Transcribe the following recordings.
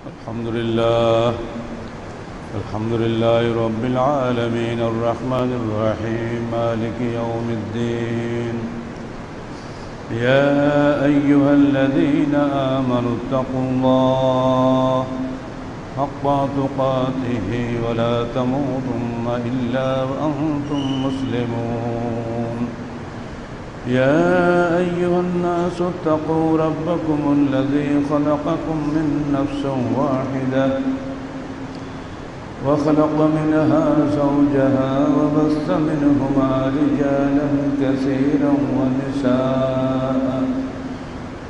الحمد لله الحمد لله رب العالمين الرحمن الرحيم مالك يوم الدين يا أيها الذين آمنوا اتقوا الله حق تقاته ولا تموتن إلا وأنتم مسلمون يا أيها الناس اتقوا ربكم الذي خلقكم من نفس واحدة وخلق منها زوجها وبث منهما رجالا كثيرا ونساء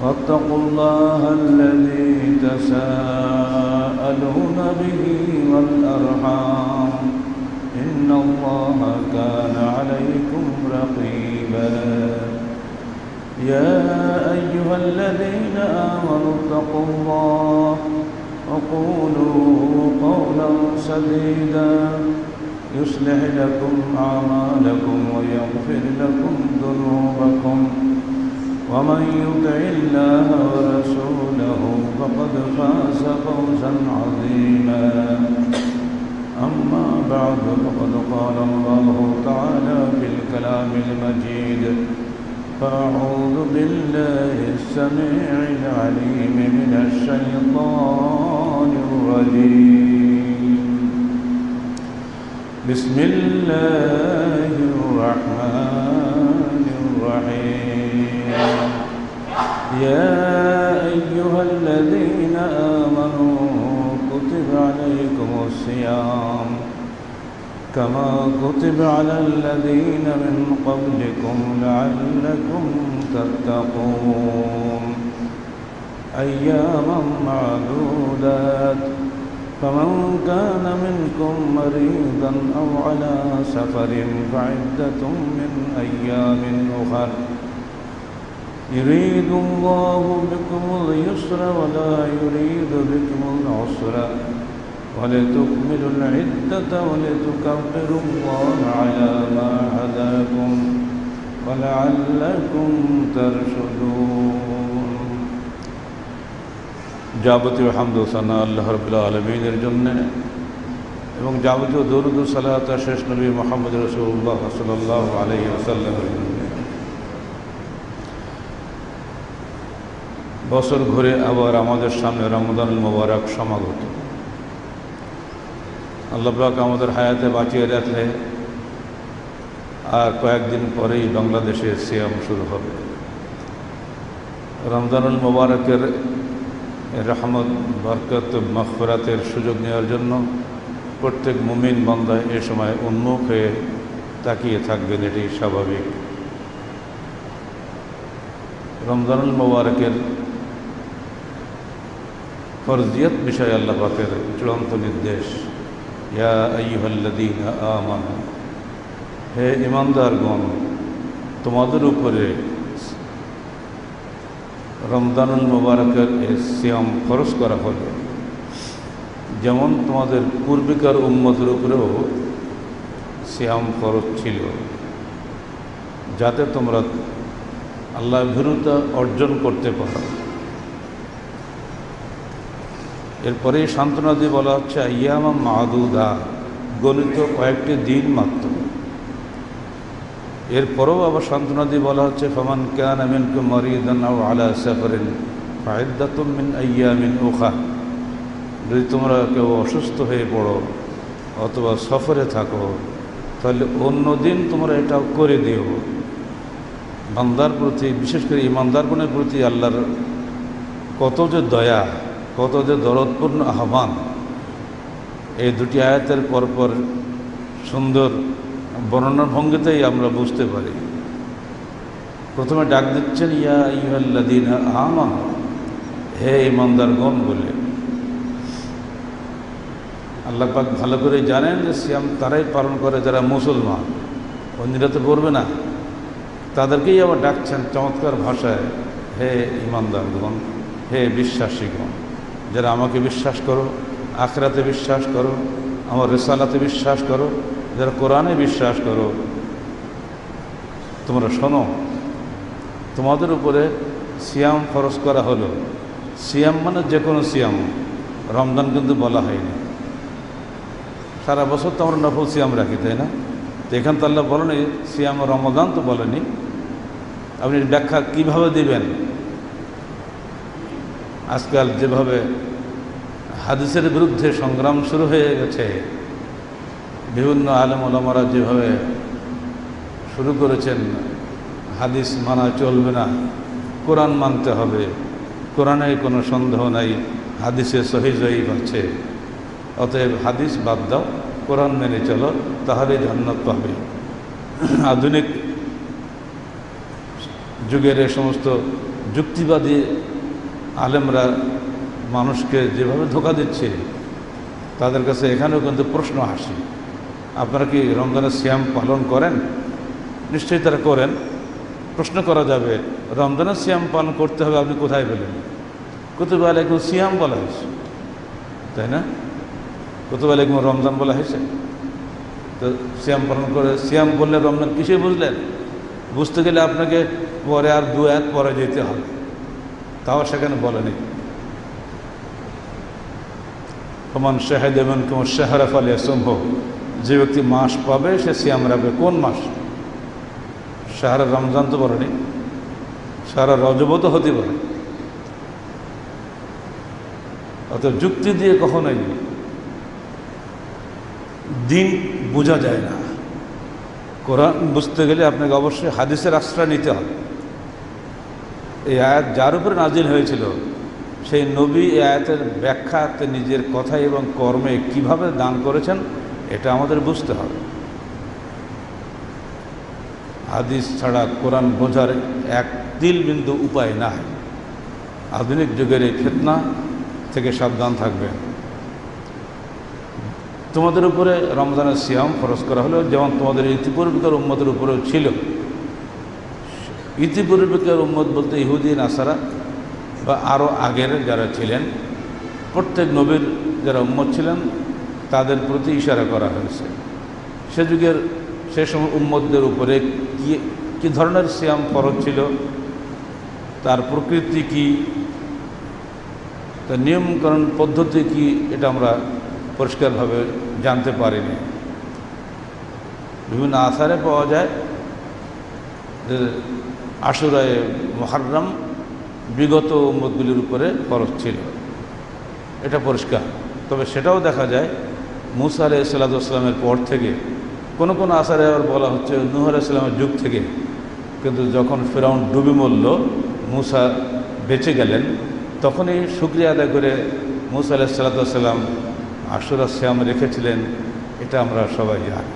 واتقوا الله الذي تساءلون به والأرحام إن الله كان عليكم رقيبا يا أيها الذين آمنوا اتقوا الله وقولوا قولا سديدا يصلح لكم أعمالكم ويغفر لكم ذنوبكم ومن يطع الله ورسوله فقد فاز فوزا عظيما أما بعد فقد قال الله تعالى في الكلام المجيد فأعوذ بالله السميع العليم من الشيطان الرجيم بسم الله الرحمن الرحيم يا أيها الذين آمنوا كتب عليكم الصيام كما كتب على الذين من قبلكم لعلكم تتقون أياما معدودات فمن كان منكم مريضا أو على سفر فعدة من أيام أخر يريد الله بكم اليسر ولا يريد بكم العسر ولتكملوا العدة ولتكبروا الله على ما هداكم ولعلكم ترشدون যাবতীয় হামদ ও সানা আল্লাহ রাব্বুল আলামিনের জন্য এবং যাবতীয় দরুদ ও সালাত শেষ নবী মুহাম্মদ রাসূলুল্লাহ সাল্লাল্লাহু আলাইহি ওয়াসাল্লামের জন্য। বছর ঘুরে আবার আমাদের সামনে রমজানুল মুবারক সমাগত। আল্লাহ পাক আমাদের হায়াতে বাঁচিয়ে রাখলে আর কয়েকদিন পরেই বাংলাদেশে সিয়াম শুরু হবে। রমজানুল মুবারকের রহমত বরকত মাগফিরাতের সুযোগ নেওয়ার জন্য প্রত্যেক মুমিন বান্দা এ সময় উন্মুখ হয়ে তাকিয়ে থাকবেন, এটি স্বাভাবিক। রমজানুল মুবারকের ফরজিয়ত বিষয়ে আল্লাহ পাকের চূড়ান্ত নির্দেশ, ইয়া আইয়ুহাল্লাযীনা আমানু, হে ঈমানদারগণ, তোমাদের উপরে রমজানুল মুবারকের এই সিয়াম ফরজ করা হলো, যেমন তোমাদের পূর্বিকার উম্মতের উপরেও সিয়াম ফরজ ছিল, যাতে তোমরা আল্লাহ ভীরুতা অর্জন করতে পারো। এরপরেই সান্ত্বনা দিয়ে বলা হচ্ছে আইয়ামা মাদুদা, গণিত কয়েকটি দিন মাত্র। এরপরেও আবার সান্ত্বনা দিয়ে বলা হচ্ছে ফামান কানা মিনকুম মারিদান আও আলা সাফারিন ফাইদ্দাতুম মিন আইয়ামিন উখা, যদি তোমরা কেউ অসুস্থ হয়ে পড়ো অথবা সফরে থাকো তাহলে অন্য দিন তোমরা এটা করে দিও। বান্দার প্রতি, বিশেষ করে ইমানদারগণের প্রতি আল্লাহর কত যে দয়া, কত যে দরদপূর্ণ আহ্বান, এই দুটি আয়াতের পরপর সুন্দর বর্ণনার ভঙ্গিতেই আমরা বুঝতে পারি। প্রথমে ডাক দিচ্ছেন ইয়া আইয়ুহাল্লাযীনা আমানু, হে ঈমানদারগণ বলে। আল্লাহ পাক ভালো করে জানেন যে সিয়াম তারাই পালন করে যারা মুসলমান, অন্যরা তো করবে না। তাদেরকেই আবার ডাকছেন চমৎকার ভাষায়, হে ঈমানদারগণ, হে বিশ্বাসীগণ, যারা আমাকে বিশ্বাস করো, আখিরাতে বিশ্বাস করো, আমার রিসালাতে বিশ্বাস করো, যারা কোরআনে বিশ্বাস করো, তোমরা শোনো, তোমাদের উপরে সিয়াম ফরজ করা হলো। সিয়াম মানে যে কোনো সিয়াম, রমজান কিন্তু বলা হয়নি। সারা বছর তো আমরা নফল সিয়াম রাখি, তাই না? তো এখান তো আল্লাহ বলেনি সিয়াম রমজান তো বলেনি। আপনি ব্যাখ্যা কিভাবে দিবেন? আজকাল যেভাবে হাদিসের বিরুদ্ধে সংগ্রাম শুরু হয়ে গেছে, বিভিন্ন আলেম ওলামারা যেভাবে শুরু করেছেন, হাদিস মানা চলবে না, কোরআন মানতে হবে, কোরআনে কোনো সন্দেহ নাই, হাদিসে সহিহ জয়ীফ আছে, অতএব হাদিস বাদ দাও, কোরআন মেনে চলো, তাহলে জান্নাত পাবে। আধুনিক যুগের এই সমস্ত যুক্তিবাদী আলেমরা মানুষকে যেভাবে ধোঁকা দিচ্ছে, তাদের কাছে এখানেও কিন্তু প্রশ্ন আসে, আপনারা কি রমজানের সিয়াম পালন করেন? নিশ্চয়ই তারা করেন। প্রশ্ন করা যাবে, রমজানের সিয়াম পালন করতে হবে আপনি কোথায় পেলেন? কুতুবে আলাইকুম সিয়াম বলা হয়েছে, তাই না? কুতুবে আলাইকুম রমজান বলা হয়েছে। তো সিয়াম পালন করে, সিয়াম বললে রমজান কিসে বুঝলেন? বুঝতে গেলে আপনাকে পরে আর 2 আয়াত পরে যেতে হবে, তাও সেখানে বলেনি। ফমান শাহিদা মিনকুম আশ-শাহরা ফালিয়াসুমহু, যে ব্যক্তি মাস পাবে সে সিয়াম রাখবে। কোন মাস? শাহরা রমজান তো বলেনি, শাহরা রজবও তো হতে পারে। অর্থাৎ যুক্তি দিয়ে কখনোই দিন বোঝা যায় না। কোরআন বুঝতে গেলে আপনাকে অবশ্যই হাদিসের আশ্রয় নিতে হবে। এই আয়াত যার উপরে নাজিল হয়েছিল, সেই নবী এই আয়াতের ব্যাখ্যাতে নিজের কথা এবং কর্মে কিভাবে দান করেছেন, এটা আমাদের বুঝতে হবে। হাদিস ছাড়া কোরআন বোঝার এক তিল বিন্দু উপায় নাই। আধুনিক যুগের এই ফিতনা থেকে সাবধান থাকবে। তোমাদের উপরে রমজানের সিয়াম ফরজ করা হলো, যেমন তোমাদের ইতিপূর্বেকার উম্মতের উপরেও ছিল। ইতিপূর্বেকার উম্মত বলতে ইহুদি নাসারা বা আরও আগের যারা ছিলেন, প্রত্যেক নবীর যারা উম্মত ছিলেন তাদের প্রতি ইশারা করা হয়েছে। সে যুগের সে সময় উম্মতদের উপরে কী ধরনের সিয়াম ফরজ ছিল, তার প্রকৃতি কি, তার নিয়মকরণ পদ্ধতি কি, এটা আমরা পরিষ্কারভাবে জানতে পারিনি। বিভিন্ন আসারে পাওয়া যায় যে আশুরায়ে মুহররম বিগত উম্মতগুলির উপরে ফরজ ছিল, এটা পরিষ্কার। তবে সেটাও দেখা যায় মুসা আলাইহিস সালামের পর থেকে, কোনো কোনো আসারে আবার বলা হচ্ছে নূহ আলাইহিস সালামের যুগ থেকে। কিন্তু যখন ফিরআউন ডুবে মরল, মুসা বেঁচে গেলেন, তখনই শুকরিয়া আদায় করে মুসা আলাইহিস সালাম আশুরা সিয়াম রেখেছিলেন, এটা আমরা সবাই জানি।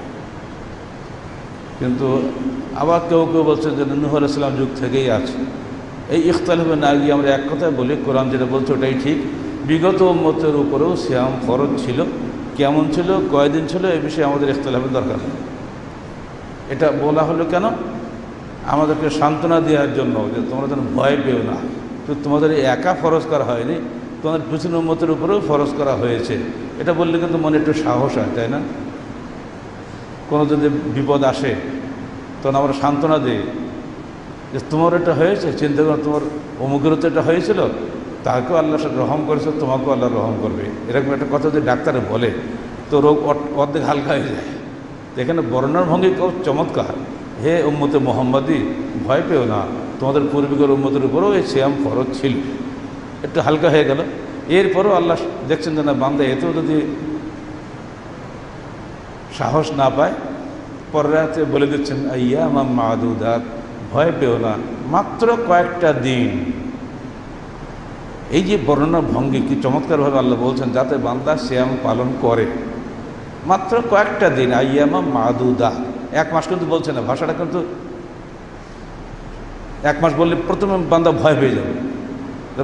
কিন্তু আবার কেউ কেউ বলছে যে নূহ আলাইহিস সালাম যুগ থেকেই আছে। এই ইখতিলাফে না গিয়ে আমরা এক কথায় বলি, কোরআন যেটা বলছে ওটাই ঠিক। বিগত উম্মতের উপরেও সিয়াম ফরজ ছিল। কেমন ছিল, কয়দিন ছিল, এই বিষয়ে আমাদের ইখতিলাফের দরকার নেই। এটা বলা হলো কেন? আমাদেরকে সান্ত্বনা দেওয়ার জন্য, যে তোমরা যেন ভয় পেও না। তো তোমাদের একা ফরজ করা হয়নি, তোমাদের পিছনে উম্মতের উপরেও ফরজ করা হয়েছে। এটা বললে কিন্তু মনে একটু সাহস হয়, তাই না? কোনো যদি বিপদ আসে তখন আমরা সান্ত্বনা দিই যে তোমার এটা হয়েছে, চিন্তা করো, তোমার অমুকেরও তো এটা হয়েছিল, তাকেও আল্লাহ রহম করেছে, তোমাকেও আল্লাহ রহম করবে। এরকম একটা কথা যদি ডাক্তারে বলে তো রোগ অর্ধেক হালকা হয়ে যায়। এখানে বর্ণনার ভঙ্গি খুব চমৎকার। হে উম্মতে মুহাম্মাদি, ভয় পেও না, তোমাদের পূর্বিকের উম্মতের উপরেও এই সিয়াম ফরজ ছিল। একটু হালকা হয়ে গেল। এরপরও আল্লাহ দেখছেন যে না, বান্দা এতেও যদি সাহস না পায়, পরের রাতে বলে দিচ্ছেন আইয়ামাম মাদুদাত, ভয় পেও না, মাত্র কয়েকটা দিন। এই যে বর্ণনা ভঙ্গি কি চমৎকারভাবে আল্লাহ বলছেন, যাতে বান্দা সিয়াম পালন করে। মাত্র কয়েকটা দিন, আইয়ামাম মাদুদাত। 1 মাস কিন্তু বলছে না, ভাষাটা কিন্তু 1 মাস বললে প্রথমে বান্দা ভয় পেয়ে যাবে।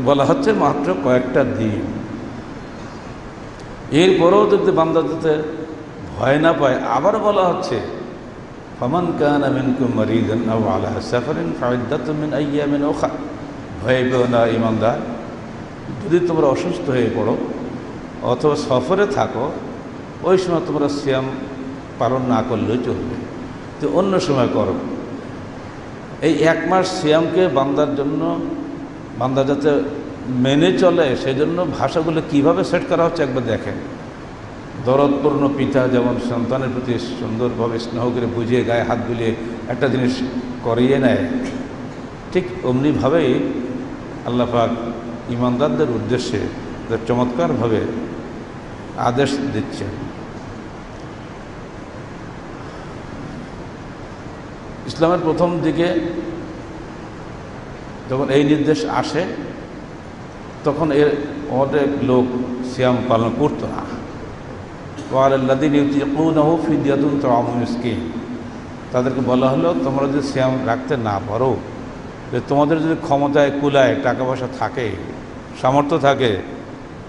বলা হচ্ছে মাত্র কয়েকটা দিন। এরপরেও যদি বান্দা যাতে ভয় না পায়, আবার বলা হচ্ছে ফামান কানা মিনকুম মারিদান আও আলা সাফারিন ফাইদ্দাতুম মিন আইয়ামিন উখরা। ভয় পেও না ঈমানদার, যদি তোমরা অসুস্থ হয়ে পড়ো অথবা সফরে থাকো, ওই সময় তোমরা সিয়াম পালন না করলেও চলবে, তো অন্য সময় করো। এই 1 মাস সিয়ামকে বান্দার জন্য, বান্দা যাতে মেনে চলে, সেজন্য ভাষাগুলো কিভাবে সেট করা হচ্ছে একবার দেখেন। দরদপূর্ণ পিতা যেমন সন্তানের প্রতি সুন্দরভাবে স্নেহ করে বুঝিয়ে গায়ে হাত বুলিয়ে একটা জিনিস করিয়ে নেয়, ঠিক অমনিভাবেই আল্লাহ পাক ঈমানদারদের উদ্দেশ্যে চমৎকারভাবে আদেশ দিচ্ছেন। ইসলামের প্রথম দিকে যখন এই নির্দেশ আসে তখন এর অনেক লোক সিয়াম পালন করতো না। তাদেরকে বলা হলো, তোমরা যদি সিয়াম রাখতে না পারো, যে তোমাদের যদি ক্ষমতায় কুলায়, টাকা পয়সা থাকে, সামর্থ্য থাকে,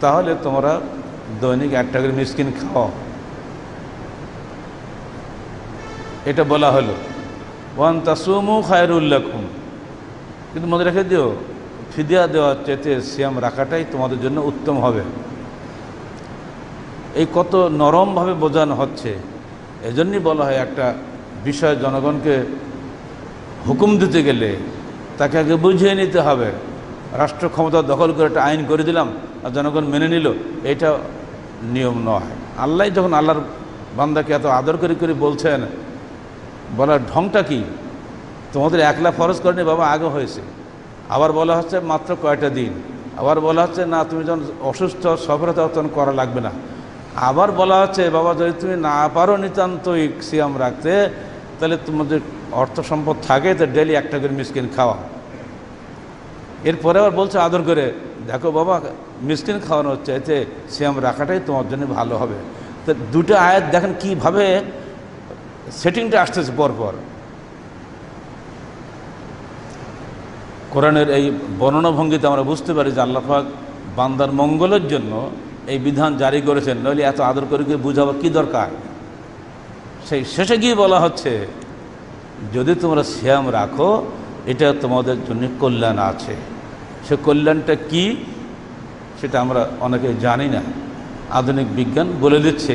তাহলে তোমরা দৈনিক একটা করে মিসকিন খাও। এটা বলা হলো। ওয়ান তাসুমু খায়রুল লাকুম, কিন্তু মনে রেখে দিও ফিদিয়া দেওয়ার চাইতে সিয়াম রাখাটাই তোমাদের জন্য উত্তম হবে। এই কত নরমভাবে বোঝানো হচ্ছে। এজন্যই বলা হয় একটা বিষয় জনগণকে হুকুম দিতে গেলে তাকে আগে বুঝিয়ে নিতে হবে। রাষ্ট্র ক্ষমতা দখল করে একটা আইন করে দিলাম আর জনগণ মেনে নিল, এটা নিয়ম নয়। আল্লাহ যখন আল্লাহর বান্দাকে এত আদর করে করে বলছেন, বলার ঢংটা কি? তোমাদের একলা ফরজ করেনি বাবা, আগে হয়েছে। আবার বলা হচ্ছে মাত্র কয়টা দিন। আবার বলা হচ্ছে না, তুমি যখন অসুস্থ সফরতা তখন করা লাগবে না। আবার বলা হচ্ছে বাবা, যদি তুমি না পারো নিতান্তই সিয়াম রাখতে, তাহলে তোমাদের অর্থ সম্পদ থাকে তো ডেলি একটা করে মিসকিন খাওয়া। এরপরে আবার বলছে আদর করে, দেখো বাবা, মিসকিন খাওয়ানো হচ্ছে, এতে সিয়াম রাখাটাই তোমার জন্য ভালো হবে। তো দুটো আয়াত দেখেন কীভাবে সেটিংটা আসতেছে পরপর। কোরআনের এই বর্ণনা ভঙ্গিতে আমরা বুঝতে পারি যে আল্লাহ পাক বান্দার মঙ্গলের জন্য এই বিধান জারি করেছেন, নইলে এত আদর করে বুঝাবার কী দরকার। সেই শেষে গিয়ে বলা হচ্ছে, যদি তোমরা সিয়াম রাখো, এটা তোমাদের জন্য কল্যাণ আছে। সে কল্যাণটা কি সেটা আমরা অনেকে জানি না। আধুনিক বিজ্ঞান বলে দিচ্ছে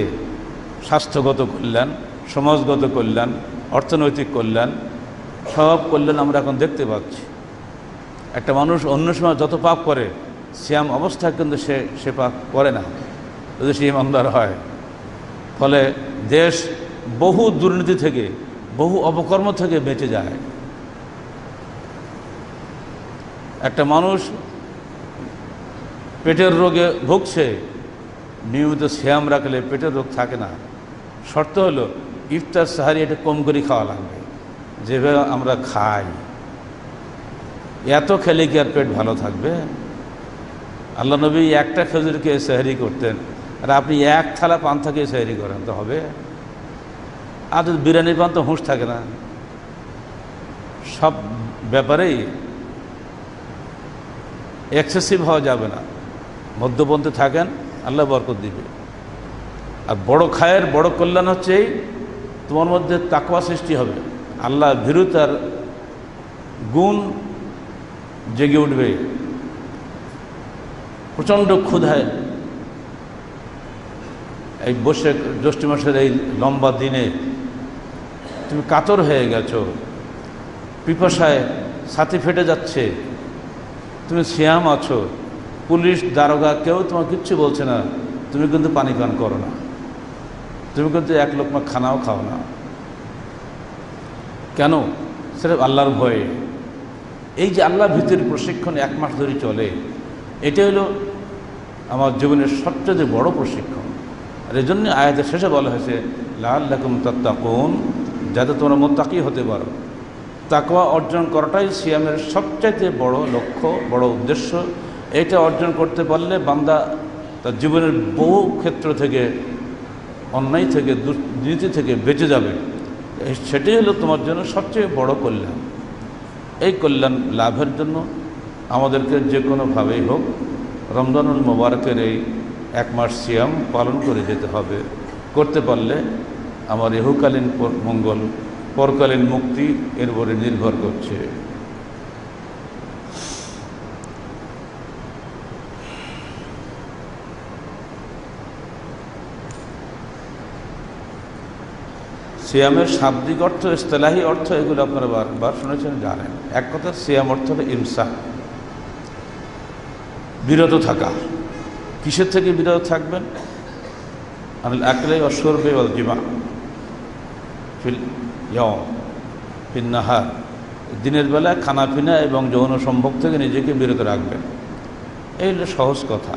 স্বাস্থ্যগত কল্যাণ, সমাজগত কল্যাণ, অর্থনৈতিক কল্যাণ, সব কল্যাণ আমরা এখন দেখতে পাচ্ছি। একটা মানুষ অন্য সময় যত পাপ করে, সিয়াম অবস্থায় কিন্তু সে পাপ করে না, যদি সে ইমানদার হয়। ফলে দেশ বহু দুর্নীতি থেকে, বহু অপকর্ম থেকে বেঁচে যায়। একটা মানুষ পেটের রোগে ভুগছে, নিয়মিত সিয়াম রাখলে পেটের রোগ থাকে না। শর্ত হলো ইফতার সাহারি এটা কম করে খাওয়া লাগবে, যেভাবে আমরা খাই। এত খেলে কি আর পেট ভালো থাকবে? আল্লাহ নবী একটা খেজুরকে সেহরি করতেন, আর আপনি এক থালা পান্তাকে সেহরি করেন, তো হবে? আর যদি বিরিয়ানির পান তো হুঁশ থাকে না। সব ব্যাপারেই এক্সেসিভ হওয়া যাবে না, মধ্যপন্থী থাকেন, আল্লাহ বরকত দিবে। আর বড় খায়ের বড় কল্যাণ হচ্ছে এই, তোমার মধ্যে তাকওয়া সৃষ্টি হবে, আল্লাহ ভীরুতার গুণ জেগে উঠবে। প্রচণ্ড ক্ষুধায় এই বসে জ্যৈষ্ঠ মাসের এই লম্বা দিনে তুমি কাতর হয়ে গেছো, পিপাসায় ছাতি ফেটে যাচ্ছে, তুমি সিয়াম আছো, পুলিশ দারোগা কেউ তোমার কিচ্ছু বলছে না, তুমি কিন্তু পানি পান করো না, তুমি কিন্তু এক লোকমা খানাও খাও না। কেন? সেটা আল্লাহর ভয়ে। এই যে আল্লাহ ভীতির প্রশিক্ষণ 1 মাস ধরে চলে, এটা হলো আমার জীবনের সবচেয়ে বড় প্রশিক্ষণ। আর এই জন্য আয়াতের শেষে বলা হয়েছে লাআল্লাকুম তাত্তাকুন, যাতে তোমরা মুত্তাকি হতে পারো। তাকওয়া অর্জন করাটাই সিয়ামের সবচাইতে বড় লক্ষ্য, বড় উদ্দেশ্য। এটা অর্জন করতে পারলে বান্দা তার জীবনের বহু ক্ষেত্র থেকে, অন্যায় থেকে, দুর্নীতি থেকে বেঁচে যাবে। সেটাই হলো তোমার জন্য সবচেয়ে বড় কল্যাণ। এই কল্যাণ লাভের জন্য আমাদেরকে যে কোনোভাবেই হোক রমজানুল মোবারকের এই 1 মাস সিয়াম পালন করে যেতে হবে। করতে পারলে আমার ইহকালীন মঙ্গল, পরকালীন মুক্তি এর উপরে নির্ভর করছে। সিয়ামের শাব্দিক অর্থ, ইস্তেলাহি অর্থ, এগুলো আপনারা বারবার শুনেছেন, জানেন। এক কথা, সিয়াম অর্থ হলো ইমসাক, বিরত থাকা। কিসের থেকে বিরত থাকবেন? আনিল আকলি ওয়া শুরবি ওয়াল জিমা ফিল ইয়াওম ফিন নাহার, দিনের বেলা খানাপিনা এবং যৌন সম্ভোগ থেকে নিজেকে বিরত রাখবেন। এই হলো সহজ কথা,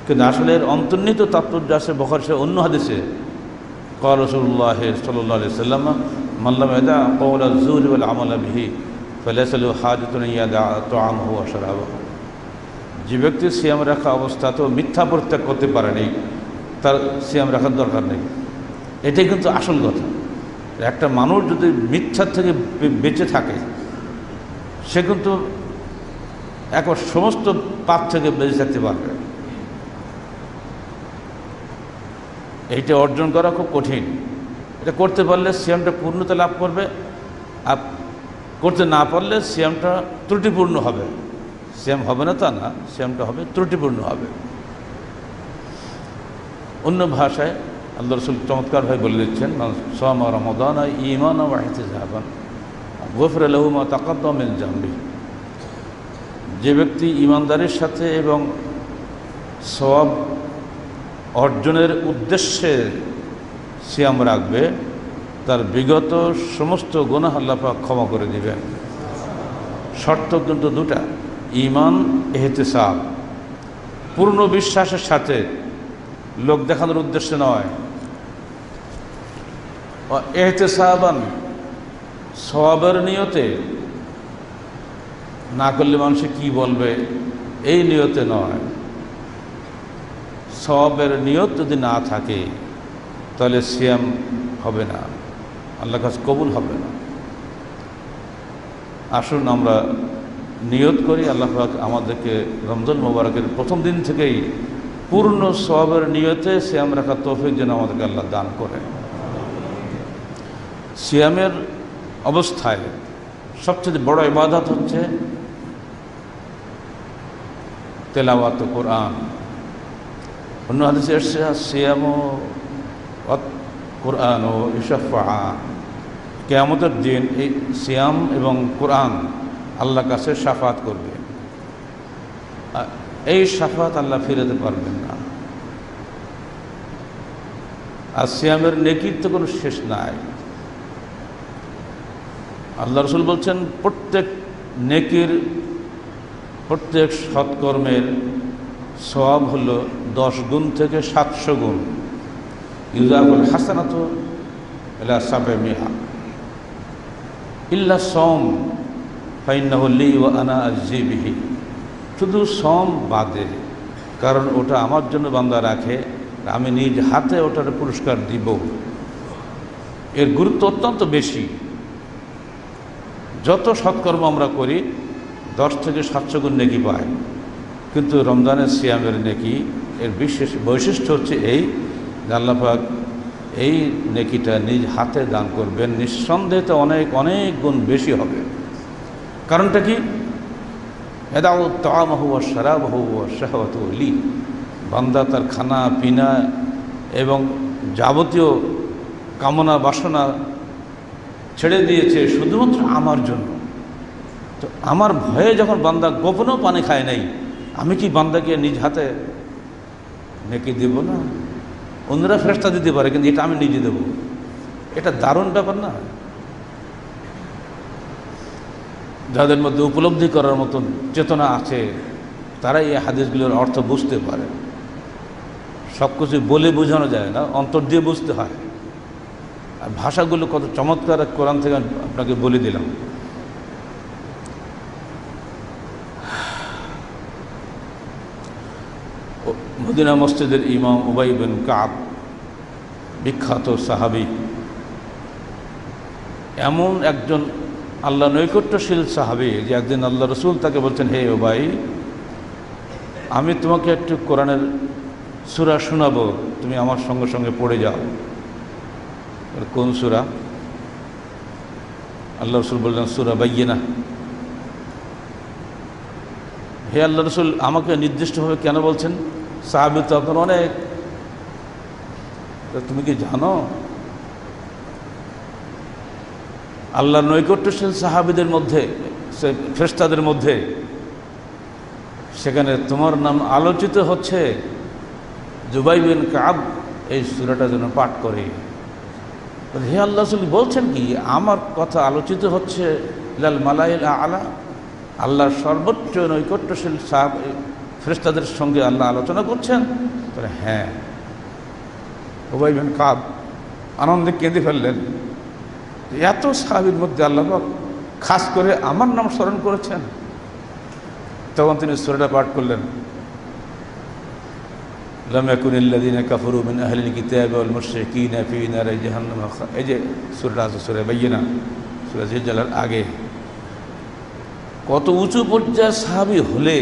কিন্তু আসলে এর অন্তর্নিহিত তাৎপর্য আছে বুখারী অন্য হাদিসে। ক্বাল রাসূলুল্লাহ সাল্লাল্লাহু আলাইহি ওয়াসাল্লাম মান লাম ইয়াদা ক্বাওলা যুরি ওয়াল আমালা বিহি ফালাইসা লাহু হাজাতুন ইয়াদা তাআমাহু ওয়া শারাবাহু। যে ব্যক্তি সিয়াম রাখা অবস্থাতেও মিথ্যা পরিত্যাগ করতে পারেনি, তার সিয়াম রাখার দরকার নেই। এটাই কিন্তু আসল কথা। একটা মানুষ যদি মিথ্যার থেকে বেঁচে থাকে, সে কিন্তু একবার সমস্ত পাপ থেকে বেঁচে থাকতে পারবে। এইটা অর্জন করা খুব কঠিন। এটা করতে পারলে সিয়ামটা পূর্ণতা লাভ করবে, আর করতে না পারলে সিয়ামটা ত্রুটিপূর্ণ হবে। সিয়াম হবে না তা না, সিয়ামটা হবে ত্রুটিপূর্ণ হবে। অন্য ভাষায় আল্লাহ রসুল চমৎকারভাবে বলে দিচ্ছেন, সামা রমাদান ঈমানান ওয়া ইহতিসাবান গুফিরা লাহু মা তাকাদ্দামা মিন যামবিহি। যে ব্যক্তি ঈমানদারির সাথে এবং সওয়াব অর্জনের উদ্দেশ্যে সিয়াম রাখবে, তার বিগত সমস্ত গুনাহ আল্লাহ পাক ক্ষমা করে দিবেন। শর্ত কিন্তু দুটা, ঈমান, ইহতিসাব। পূর্ণ বিশ্বাসের সাথে, লোক দেখানোর উদ্দেশ্যে নয়। ইহতিসাবান, সওয়াবের নিয়তে, না করলে মানুষে কি বলবে এই নিয়তে নয়। সওয়াবের নিয়ত যদি না থাকে তাহলে সিয়াম হবে না, আল্লাহর কাছে কবুল হবে না। আসুন আমরা নিয়ত করি, আল্লাহ পাক আমাদেরকে রমজান মোবারকের প্রথম দিন থেকেই পূর্ণ সওয়াবের নিয়তে সিয়াম রাখার তৌফিক যেন আমাদেরকে আল্লাহ দান করে। সিয়ামের অবস্থায় সবচেয়ে বড় ইবাদত হচ্ছে তেলাওয়াত কোরআন। অন্য হাদিসে এসেছে সিয়াম কোরআন ও ইশাফা। কিয়ামতের দিন এই সিয়াম এবং কোরআন আল্লাহর কাছে শাফাত করবে। এই শাফাত আল্লাহ ফিরাতে পারবেন না। আর সিয়ামের নেকির তো কোনো শেষ নাই। আল্লাহ রসুল বলছেন, প্রত্যেক নেকির, প্রত্যেক সৎকর্মের সওয়াব হলো 10 গুণ থেকে 700 গুণ। ইউজাবুল হাসানাতু ইলা 700 ইল্লা সওম ফাইন্নাহু লি ওয়া আনা আজজি বিহি। শুধু সওম বাদে, কারণ ওটা আমার জন্য বান্দা রাখে, আমি নিজ হাতে ওটার পুরস্কার দিব। এর গুরুত্ব অত্যন্ত বেশি। যত সৎকর্ম আমরা করি 10 থেকে 700 গুণ নেকি পাই, কিন্তু রমজানের সিয়ামের নেকি এর বিশেষ বৈশিষ্ট্য হচ্ছে এই যে আল্লাহ পাক এই নেকিটা নিজ হাতে দান করবেন। নিঃসন্দেহে তো অনেক অনেক গুণ বেশি হবে। কারণটা কি? ইয়াদাউ তাআমাহু ওয়া শারাবাহু ওয়া শাহওয়াতু লি। বান্দা তার খানা পিনা এবং যাবতীয় কামনা বাসনা ছেড়ে দিয়েছে শুধুমাত্র আমার জন্য। তো আমার ভয়ে যখন বান্দা গোপনেও পানি খায় নাই, আমি কি বান্দাকে নিজ হাতে নেকি দেব না? অন্যরা ফেরেশতা দিতে পারে, কিন্তু এটা আমি নিজে দেব। এটা দারুণ ব্যাপার না? যাদের মধ্যে উপলব্ধি করার মতন চেতনা আছে তারাই এই হাদিসগুলোর অর্থ বুঝতে পারে। সব কিছু বলে বোঝানো যায় না, অন্তর দিয়ে বুঝতে হয়। আর ভাষাগুলো কত চমৎকার কোরআন থেকে আপনাকে বলে দিলাম। মদিনা মসজিদের ইমাম উবাই বিন কাব, বিখ্যাত সাহাবী, এমন একজন আল্লাহ নৈকট্যশীল সাহাবী যে একদিন আল্লাহ রসুল তাকে বলছেন, হে উবাই, আমি তোমাকে একটু কোরআনের সূরা শোনাবো, তুমি আমার সঙ্গে সঙ্গে পড়ে যাও। কোন সূরা? আল্লাহ রসুল বললেন, সূরা বাইয়িনা। হে আল্লাহ রসুল, আমাকে নির্দিষ্টভাবে কেন বলছেন? সাহাবী তো আপনার অনেক, তুমি কি জানো আল্লাহর নৈকট্যশীল সাহাবীদের মধ্যে, ফেরেশতাদের মধ্যে সেখানে তোমার নাম আলোচিত হচ্ছে, জুবাই বিন কাব এই সূরাটা যেন পাঠ করে। হে আল্লাহ রাসূল বলছেন কি আমার কথা আলোচিত হচ্ছে লাল মালাইল আলা, আল্লাহর সর্বোচ্চ নৈকট্যশীল ফেরেশতাদের সঙ্গে আল্লাহ আলোচনা করছেন? বলে হ্যাঁ। উবাই বিন কাব আনন্দে কেঁদে ফেললেন, এত সাহাবীর মধ্যে আল্লাহ পাক খাস করে আমার নাম স্মরণ করেছেন। তখন তিনি সূরাটা পাঠ করলেন, লাম ইয়াকুনিল্লাযীনা কাফারু মিন আহলিল কিতাবি ওয়াল মুশরিকিনা ফী নারি জাহান্নাম। এই যে সূরাটা আছে, সূরা বাইয়িনা, সূরা জিলজালার আগে। কত উঁচু পর্যায়ের সাহাবী হলে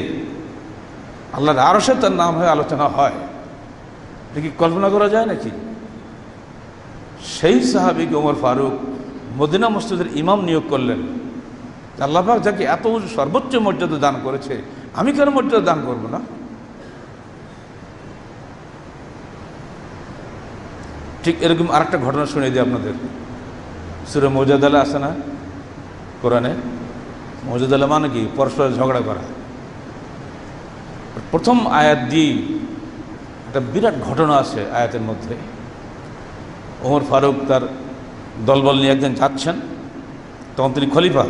আল্লাহর আরশে তার নাম হয়ে আলোচনা হয়, এটা কি কল্পনা করা যায় নাকি? সেই সাহাবীকে ওমর ফারুক মদিনা মসজিদের ইমাম নিয়োগ করলেন। আল্লাহ পাক যাকে এত সর্বোচ্চ মর্যাদা দান করেছে, আমি কেন মর্যাদা দান করব না? ঠিক এরকম আরেকটা ঘটনা শুনে দিই আপনাদের। সূরা মুজাদালা আছে না কোরআনে? মুজাদালা মানে কি? পরস্পর ঝগড়া করা। প্রথম আয়াত দিয়ে একটা বিরাট ঘটনা আছে আয়াতের মধ্যে। ওমর ফারুক তার দলবল নিয়ে একদিন যাচ্ছেন, তখন তিনি খলিফা,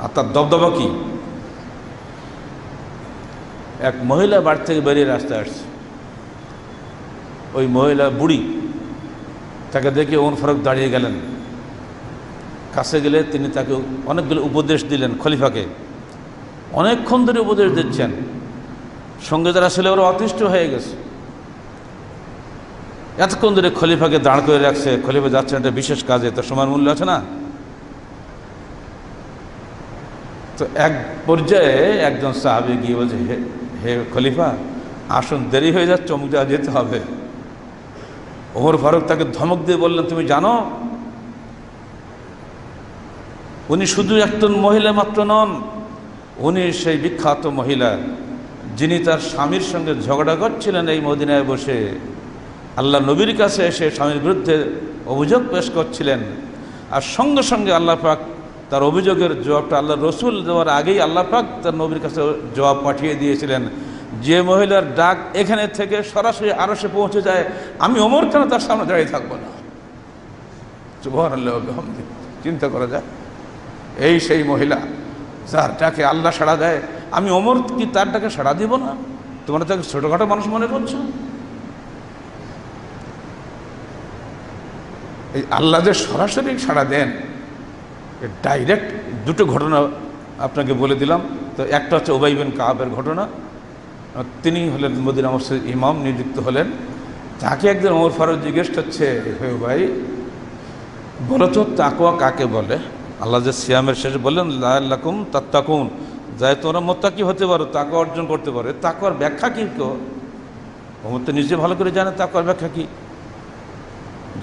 আর তার দবদবা কি, এক মহিলা বাড়ি থেকে বেরিয়ে রাস্তায় আসছে। ওই মহিলা বুড়ি, তাকে দেখে ওমর ফারুক দাঁড়িয়ে গেলেন। কাছে গেলে তিনি তাকে অনেকগুলো উপদেশ দিলেন। খলিফাকে অনেকক্ষণ ধরে উপদেশ দিচ্ছেন, সঙ্গে যারা ছিল ওরা অতিষ্ঠ হয়ে গেছে। এতক্ষণ ধরে খলিফাকে দাঁড় করে রাখছে, খলিফা যাচ্ছেন একটা বিশেষ কাজে, তার সময়ের মূল্য আছে না? তো এক পর্যায়ে একজন সাহাবী গিয়ে বলছে, হে খলিফা, আসুন, দেরি হয়ে যাচ্ছে, অমুক জায়গায় যেতে হবে। ওমর ফারুক তাকে ধমক দিয়ে বললেন, তুমি জানো উনি শুধু একজন মহিলা মাত্র নন, উনি সেই বিখ্যাত মহিলা যিনি তার স্বামীর সঙ্গে ঝগড়া করছিলেন এই মদিনায় বসে, আল্লাহ নবীর কাছে এসে স্বামীর বিরুদ্ধে অভিযোগ পেশ করছিলেন। আর সঙ্গে সঙ্গে আল্লাহ পাক তার অভিযোগের জবাবটা আল্লাহ রসুল দেওয়ার আগেই আল্লাহ পাক তার নবীর কাছে জবাব পাঠিয়ে দিয়েছিলেন। যে মহিলার ডাক এখানে থেকে সরাসরি আরশে পৌঁছে যায়, আমি ওমর কেন তার সামনে দাঁড়িয়ে থাকবো না? সুবহানাল্লাহ, চিন্তা করা যায়। এই সেই মহিলা যার ডাকে আল্লাহ সাড়া দেয়, আমি ওমর কি তার ডাকে সাড়া দিব না? তোমরা তাকে ছোটোখাটো মানুষ মনে করছো? এই আল্লাহ যে সরাসরি সাড়া দেন, ডাইরেক্ট দুটো ঘটনা আপনাকে বলে দিলাম। তো একটা হচ্ছে উবাই বিন কাবের ঘটনা। তিনি হলেন মদিনা মসজিদের ইমাম, নিযুক্ত হলেন। তাকে একদিন ওমর ফারুক জিজ্ঞেস করছে, হে ভাই বলো তো তাকওয়া কাকে বলে? আল্লাহ যে সিয়ামের শেষে বললেন লাআল্লাকুম তাত্তাকুন, যাই তোমরা মুত্তাকি হতে পারো, তাকওয়া অর্জন করতে পারো। তাকওয়ার ব্যাখ্যা কি? ওমর তো নিজে ভালো করে জানে তাকওয়ার ব্যাখ্যা কি।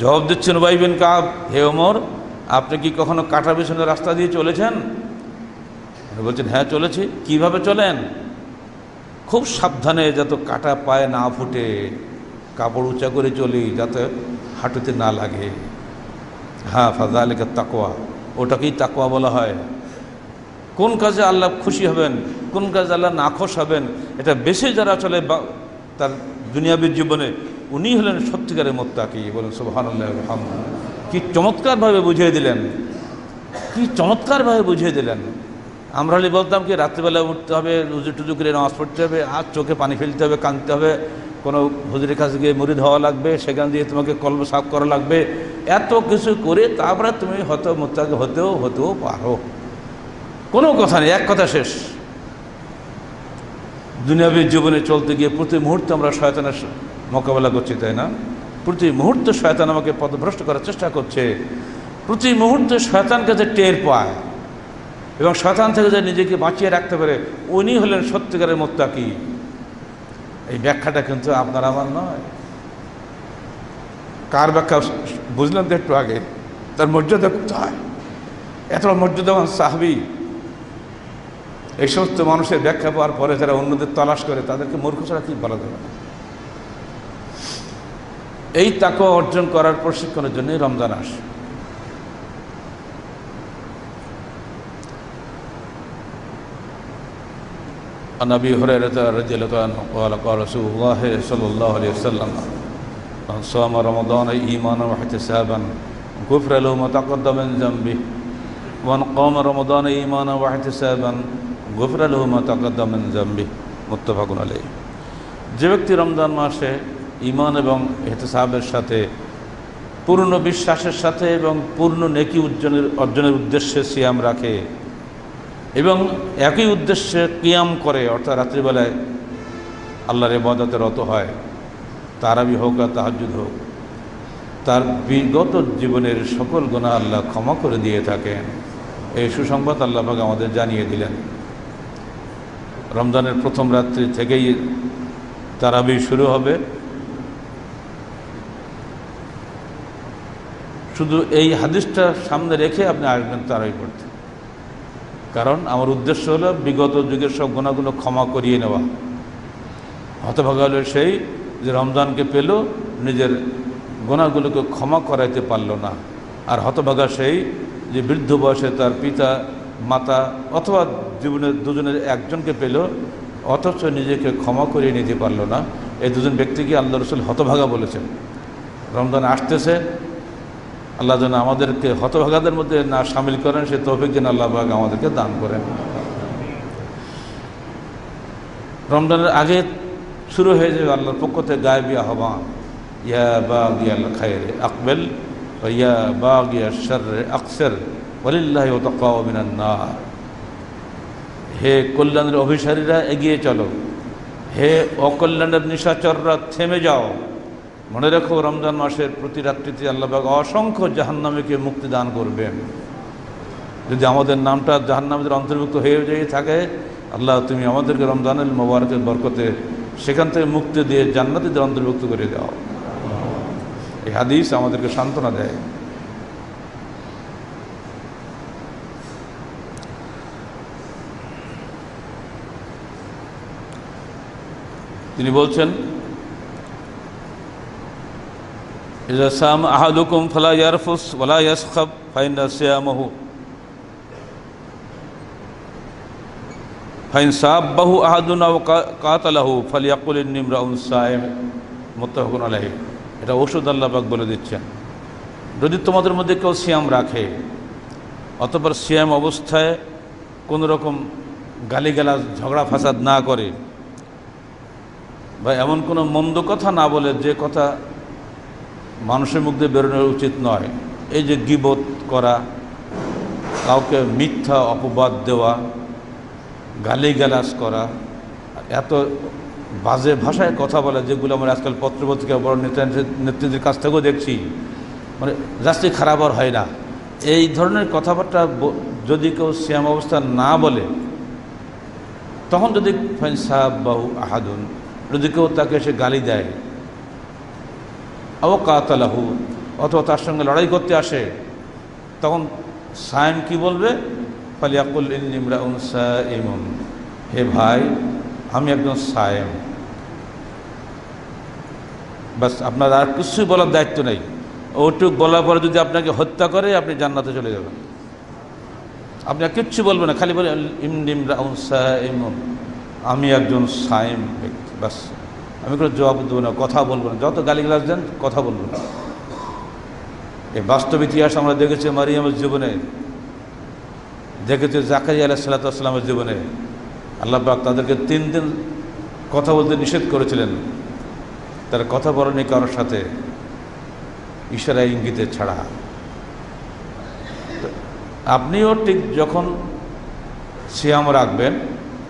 জবাব দিচ্ছেন উবাই বিন কাব, হে ওমর, আপনি কি কখনো কাঁটা বিছানো রাস্তা দিয়ে চলেছেন? বলছেন, হ্যাঁ চলেছি। কিভাবে চলেন? খুব সাবধানে, যাতে কাঁটা পায়ে না ফুটে, কাপড় উঁচা করে চলি যাতে হাঁটুতে না লাগে। হ্যাঁ, ফাযালিকা তাকওয়া, ওটাকেই তাকওয়া বলা হয়। কোন কাজে আল্লাহ খুশি হবেন, কোন কাজে আল্লাহ নাখোশ হবেন, এটা বেশি যারা চলে তার দুনিয়াবীর জীবনে, উনি হলেন সত্যিকারের মুত্তাকি। বলেন সুবহানাল্লাহ ওয়া বিহামদিহি। কি চমৎকারভাবে বুঝিয়ে দিলেন, কি চমৎকারভাবে বুঝিয়ে দিলেন। আমরা হলে বলতাম কি রাত্রিবেলা উঠতে হবে, উজু টুজু করে নামাজ পড়তে হবে, আর চোখে পানি ফেলতে হবে, কাঁদতে হবে, কোনো হুজুরের কাছে গিয়ে মুরিদ হওয়া লাগবে, সেখান দিয়ে তোমাকে কলব সাফ করা লাগবে, এত কিছু করে তারপরে তুমি হয়তো মুত্তাকি হতেও পারো। কোনো কথা নেই, এক কথা শেষ। দুনিয়াবী জীবনে চলতে গিয়ে প্রতি মুহূর্তে আমরা শয়তানের মোকাবেলা করছি, তাই না? প্রতি মুহূর্তে শয়তান আমাকে পথভ্রষ্ট করার চেষ্টা করছে। প্রতি মুহূর্তে শয়তানকে যে টের পায় এবং শয়তান থেকে যে নিজেকে বাঁচিয়ে রাখতে পারে, উনি হলেন সত্যিকারের মুত্তাকি। এই ব্যাখ্যাটা কিন্তু আপনার আমার নয়। কার ব্যাখ্যা বুঝলেন তো একটু আগে? তার মর্যাদা কোথায়? এত মর্যাদাবান সাহাবী। এই সমস্ত মানুষের ব্যাখ্যা পাওয়ার পরে যারা অন্যদের তালাশ করে, তাদেরকে মূর্খ ছাড়া কি বলা যাবে না? এই তাকওয়া অর্জন করার প্রশিক্ষণের জন্যই রমজান আসে। عن أبي هريرة رضي الله عنه قال قال رسول الله صلى الله عليه وسلم من صام رمضان إيمانا واحتسابا غفر له ما تقدم من ذنبه ومن قام رمضان إيمانا واحتسابا غفر له ما تقدم من ذنبه মুত্তাফাক আলাইহি। যে ব্যক্তি রমজান মাসে ঈমান এবং ইহতিসাবের সাথে পূর্ণ বিশ্বাসের সাথে এবং পূর্ণ নেকি অর্জনের উদ্দেশ্যে সিয়াম রাখে এবং একই উদ্দেশ্যে কিয়াম করে, অর্থাৎ রাত্রিবেলায় আল্লাহর ইবাদতে রত হয়, তারাবি হোক আর তাহাজ্জুদ হোক, তার বিগত জীবনের সকল গুনাহ আল্লাহ ক্ষমা করে দিয়ে থাকেন। এই সুসংবাদ আল্লাহ পাক আমাদের জানিয়ে দিলেন। রমজানের প্রথম রাত্রি থেকেই তারাবি শুরু হবে। শুধু এই হাদিসটা সামনে রেখে আপনি আসবেন তারাবি পড়তে, কারণ আমার উদ্দেশ্য হলো বিগত যুগের সব গুনাহগুলো ক্ষমা করিয়ে নেওয়া। হতভাগা হলো সেই যে রমজানকে পেল, নিজের গুনাহগুলোকে ক্ষমা করাইতে পারল না। আর হতভাগা সেই যে বৃদ্ধ বয়সে তার পিতা মাতা অথবা জীবনের দুজনের একজনকে পেল, অথচ নিজেকে ক্ষমা করিয়ে নিতে পারল না। এই দুজন ব্যক্তিকে আল্লাহ রসুল হতভাগা বলেছেন। রমজান আসতেছে, আল্লাহ যেন আমাদেরকে হতভাগাদের মধ্যে না সামিল করেন, সে তৌফিক যেন আল্লাহ পাক আমাদেরকে দান করেন। রমজানের আগে শুরু হয়ে যাবে আল্লাহর পক্ষ থেকে গায়বী আহ্বান, ইয়া বাগিয়াল খায়রে আকবেল ওয়া ইয়া বাগিয়াশ শাররে আকসির ওয়ালিল্লাহি ওয়াতাকাউ মিনান নার। হে কল্যাণের অভিসারীরা এগিয়ে চলো, হে অকল্যাণের নিশাচররা থেমে যাও। মনে রেখো, রমজান মাসের প্রতি রাত্রিতে আল্লাহ পাক অসংখ্য জাহান্নামীকে মুক্তি দান করবেন। যদি আমাদের নামটা জাহান্নামীদের অন্তর্ভুক্ত হয়ে যেয়ে থাকে, আল্লাহ তুমি আমাদেরকে রমজানুল মুবারকের বরকতে সেখান থেকে মুক্তি দিয়ে জান্নাতীদের অন্তর্ভুক্ত করে দাও। এই হাদিস আমাদেরকে সান্ত্বনা দেয়। তিনি বলছেন, ইযা সামা আহাদুকুম ফালা ইয়ারফুস ওয়ালা ইয়াসখাব ফাইন্না সিয়ামাহু ফাইন সাব্বাহু আহাদুন আও কাতালাহু ফালিয়াকুল ইন্নী ইমরাউন সায়েম। মুত্তাফাকুন আলাইহি। এটা ওষুধ আল্লাহ পাক বলে দিচ্ছেন। যদি তোমাদের মধ্যে কেউ সিয়াম রাখে, অতঃপর সিয়াম অবস্থায় কোনো রকম গালিগালাজ ঝগড়া ফাসাদ না করে বা এমন কোনো মন্দ কথা না বলে যে কথা মানুষের মুখ দিয়ে বেরোনো উচিত নয়, এই যে গীবত করা, কাউকে মিথ্যা অপবাদ দেওয়া, গালিগালাজ করা, এত বাজে ভাষায় কথা বলা, যেগুলো আমরা আজকাল পত্রপত্রিকা বড় নেতৃত্বের কাছ থেকেও দেখছি, মানে জাস্তি খারাপ আর হয় না। এই ধরনের কথাবার্তা যদি কেউ সিয়াম অবস্থা না বলে, তখন যদি ফাইন সাব্বাহু আহাদুন, যদি কেউ তাকে এসে গালি দেয়, আও কাতালাহু, অথবা তার সঙ্গে লড়াই করতে আসে, তখন সায়েম কি বলবে? ফালিয়াকুল ইন্নী ইমরাউন সাইমুন, হে ভাই আমি একজন সায়েম। বাস, আপনার আর কিছুই বলার দায়িত্ব নেই। ওটুক বলার পরে যদি আপনাকে হত্যা করে, আপনি জান্নাতে চলে যাবেন। আপনি আর কিচ্ছু বলবেন না, খালি বলে ইন্নী ইমরাউন সাইমুন, আমি একজন সায়েম ব্যক্তি। বাস, আমি কোনো জবাব দেবো না, কথা বলবো না, যত গালিগালাজ দেন কথা বলবো না। এই বাস্তব ইতিহাস আমরা দেখেছি মারিয়ামের জীবনে, দেখেছি জাকারিয়া আলাইহিস সালাতু ওয়াস সালামের জীবনে। আল্লাহ পাক তাদেরকে 3 দিন কথা বলতে নিষেধ করেছিলেন। তারা কথা বলেনি কারোর সাথে, ইশারা ইঙ্গিতে ছাড়া। আপনিও ঠিক যখন সিয়াম রাখবেন,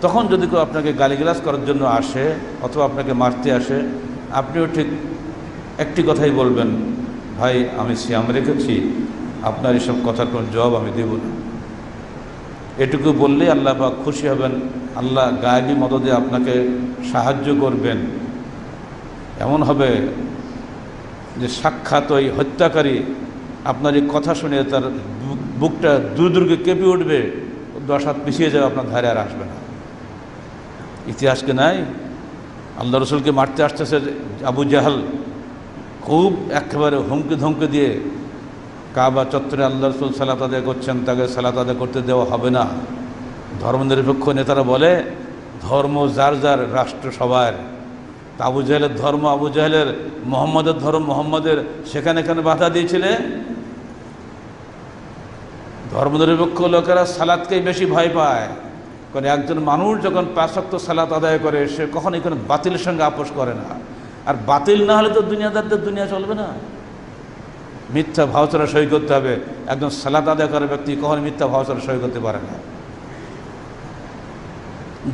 তখন যদি কেউ আপনাকে গালিগালাজ করার জন্য আসে অথবা আপনাকে মারতে আসে, আপনিও ঠিক একটি কথাই বলবেন, ভাই আমি সিয়াম রেখেছি, আপনার এসব কথার কোনো জবাব আমি দেব না। এটুকু বললেই আল্লাহ পাক খুশি হবেন, আল্লাহ গায়েবী মদদে আপনাকে সাহায্য করবেন। এমন হবে যে সাক্ষাৎ ওই হত্যাকারী আপনার এই কথা শুনে তার বুকটা দুর্গে কেঁপে উঠবে, 10 হাত পিছিয়ে যাবে, আপনার ধারে আর আসবে না। ইতিহাসকে নাই, আল্লাহ রসুলকে মারতে আসতেছে আবু জাহাল, খুব একেবারে হুমকি ধমকি দিয়ে কাবা চত্বরে আল্লাহ রসুল সালাত আদায় করছেন, তাকে সালাত আদায় করতে দেওয়া হবে না। ধর্মনিরপেক্ষ নেতারা বলে ধর্ম যার যার, রাষ্ট্র সবার। আবু জাহেলের ধর্ম আবু জাহেলের, মোহাম্মদের ধর্ম মোহাম্মদের, সেখানে এখানে বাধা দিয়েছিলে। ধর্মনিরপেক্ষ লোকেরা সালাতকেই বেশি ভয় পায়, কারণ একজন মানুষ যখন 5 ওয়াক্ত সালাত আদায় করে সে কখনোই কোনো বাতিলের সঙ্গে আপোষ করে না। আর বাতিল না হলে তো দুনিয়াদারদের দুনিয়া চলবে না। মিথ্যা ভাউচারে সই করতে হবে। একজন সালাত আদায় করা ব্যক্তি কখনো মিথ্যা ভাউচারে সই করতে পারে না।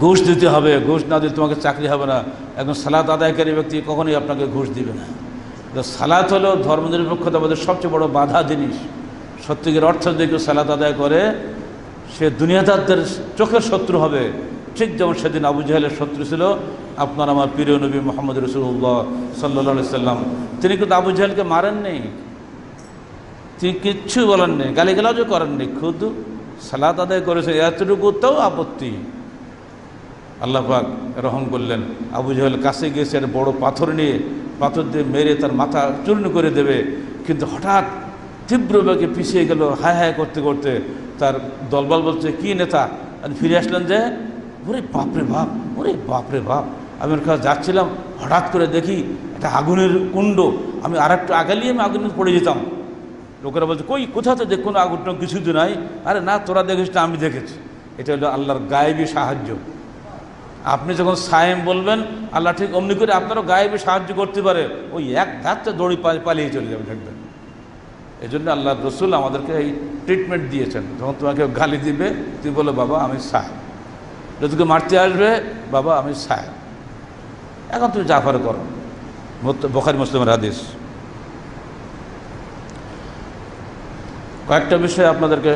ঘুষ দিতে হবে, ঘুষ না দিলে তোমাকে চাকরি হবে না। একজন সালাত আদায়কারী ব্যক্তি কখনোই আপনাকে ঘুষ দিবে না। সালাত হলো ধর্মনিরপেক্ষতাবাদের সবচেয়ে বড় বাধা জিনিস। সত্যিকার অর্থ যদি কেউ সালাত আদায় করে সে দুনিয়াদারদের চোখের শত্রু হবে। ঠিক যেমন সেদিন আবু জাহেলের শত্রু ছিল আপনার আমার প্রিয় নবী মুহাম্মদ রাসূলুল্লাহ সাল্লাল্লাহু আলাইহি সাল্লাম। তিনি কিন্তু আবু জাহেলকে মারেননি, তিনি কিচ্ছু বলেননি, গালিগালাজও করেননি, খুদ সালাত আদায় করেছে, এতটুকুতেও আপত্তি। আল্লাহ পাক রহম করলেন। আবু জাহেল কাছে গিয়েছে একটা বড় পাথর নিয়ে, পাথর দিয়ে মেরে তার মাথা চূর্ণ করে দেবে, কিন্তু হঠাৎ তীব্র বেগে পিছিয়ে গেল হায় হায় করতে করতে। তার দলবল বলছে কি নেতা, আর ফিরে আসলেন যে ওরে বাপরে বাপ, ওরে বাপরে বাপ। আমি ওর কাছে যাচ্ছিলাম, হঠাৎ করে দেখি একটা আগুনের কুণ্ড, আমি আর একটু আগালিয়ে আমি আগুনে পড়ে যেতাম। লোকেরা বলছে কই কোথাতে দেখ, কোনো আগুন কিছু তো নাই। আরে না, তোরা দেখিস না, আমি দেখেছি। এটা হলো আল্লাহর গায়েবী সাহায্য। আপনি যখন সায়েম বলবেন আল্লাহ ঠিক অমনি করে আপনারও গায়েবী সাহায্য করতে পারে। ওই এক ধাপটা দড়ি পালিয়ে চলে যাবে, দেখবেন। এই জন্য আল্লাহ রসুল আমাদেরকে এই ট্রিটমেন্ট দিয়েছেন। যখন তোমাকে গালি দিবে তুমি বলো বাবা আমি সায়েম, যদি তোকে মারতে আসবে বাবা আমি সায়েম। এখন তুমি জাফার করো। বুখারী মুসলিমের হাদিস। কয়েকটা বিষয় আপনাদেরকে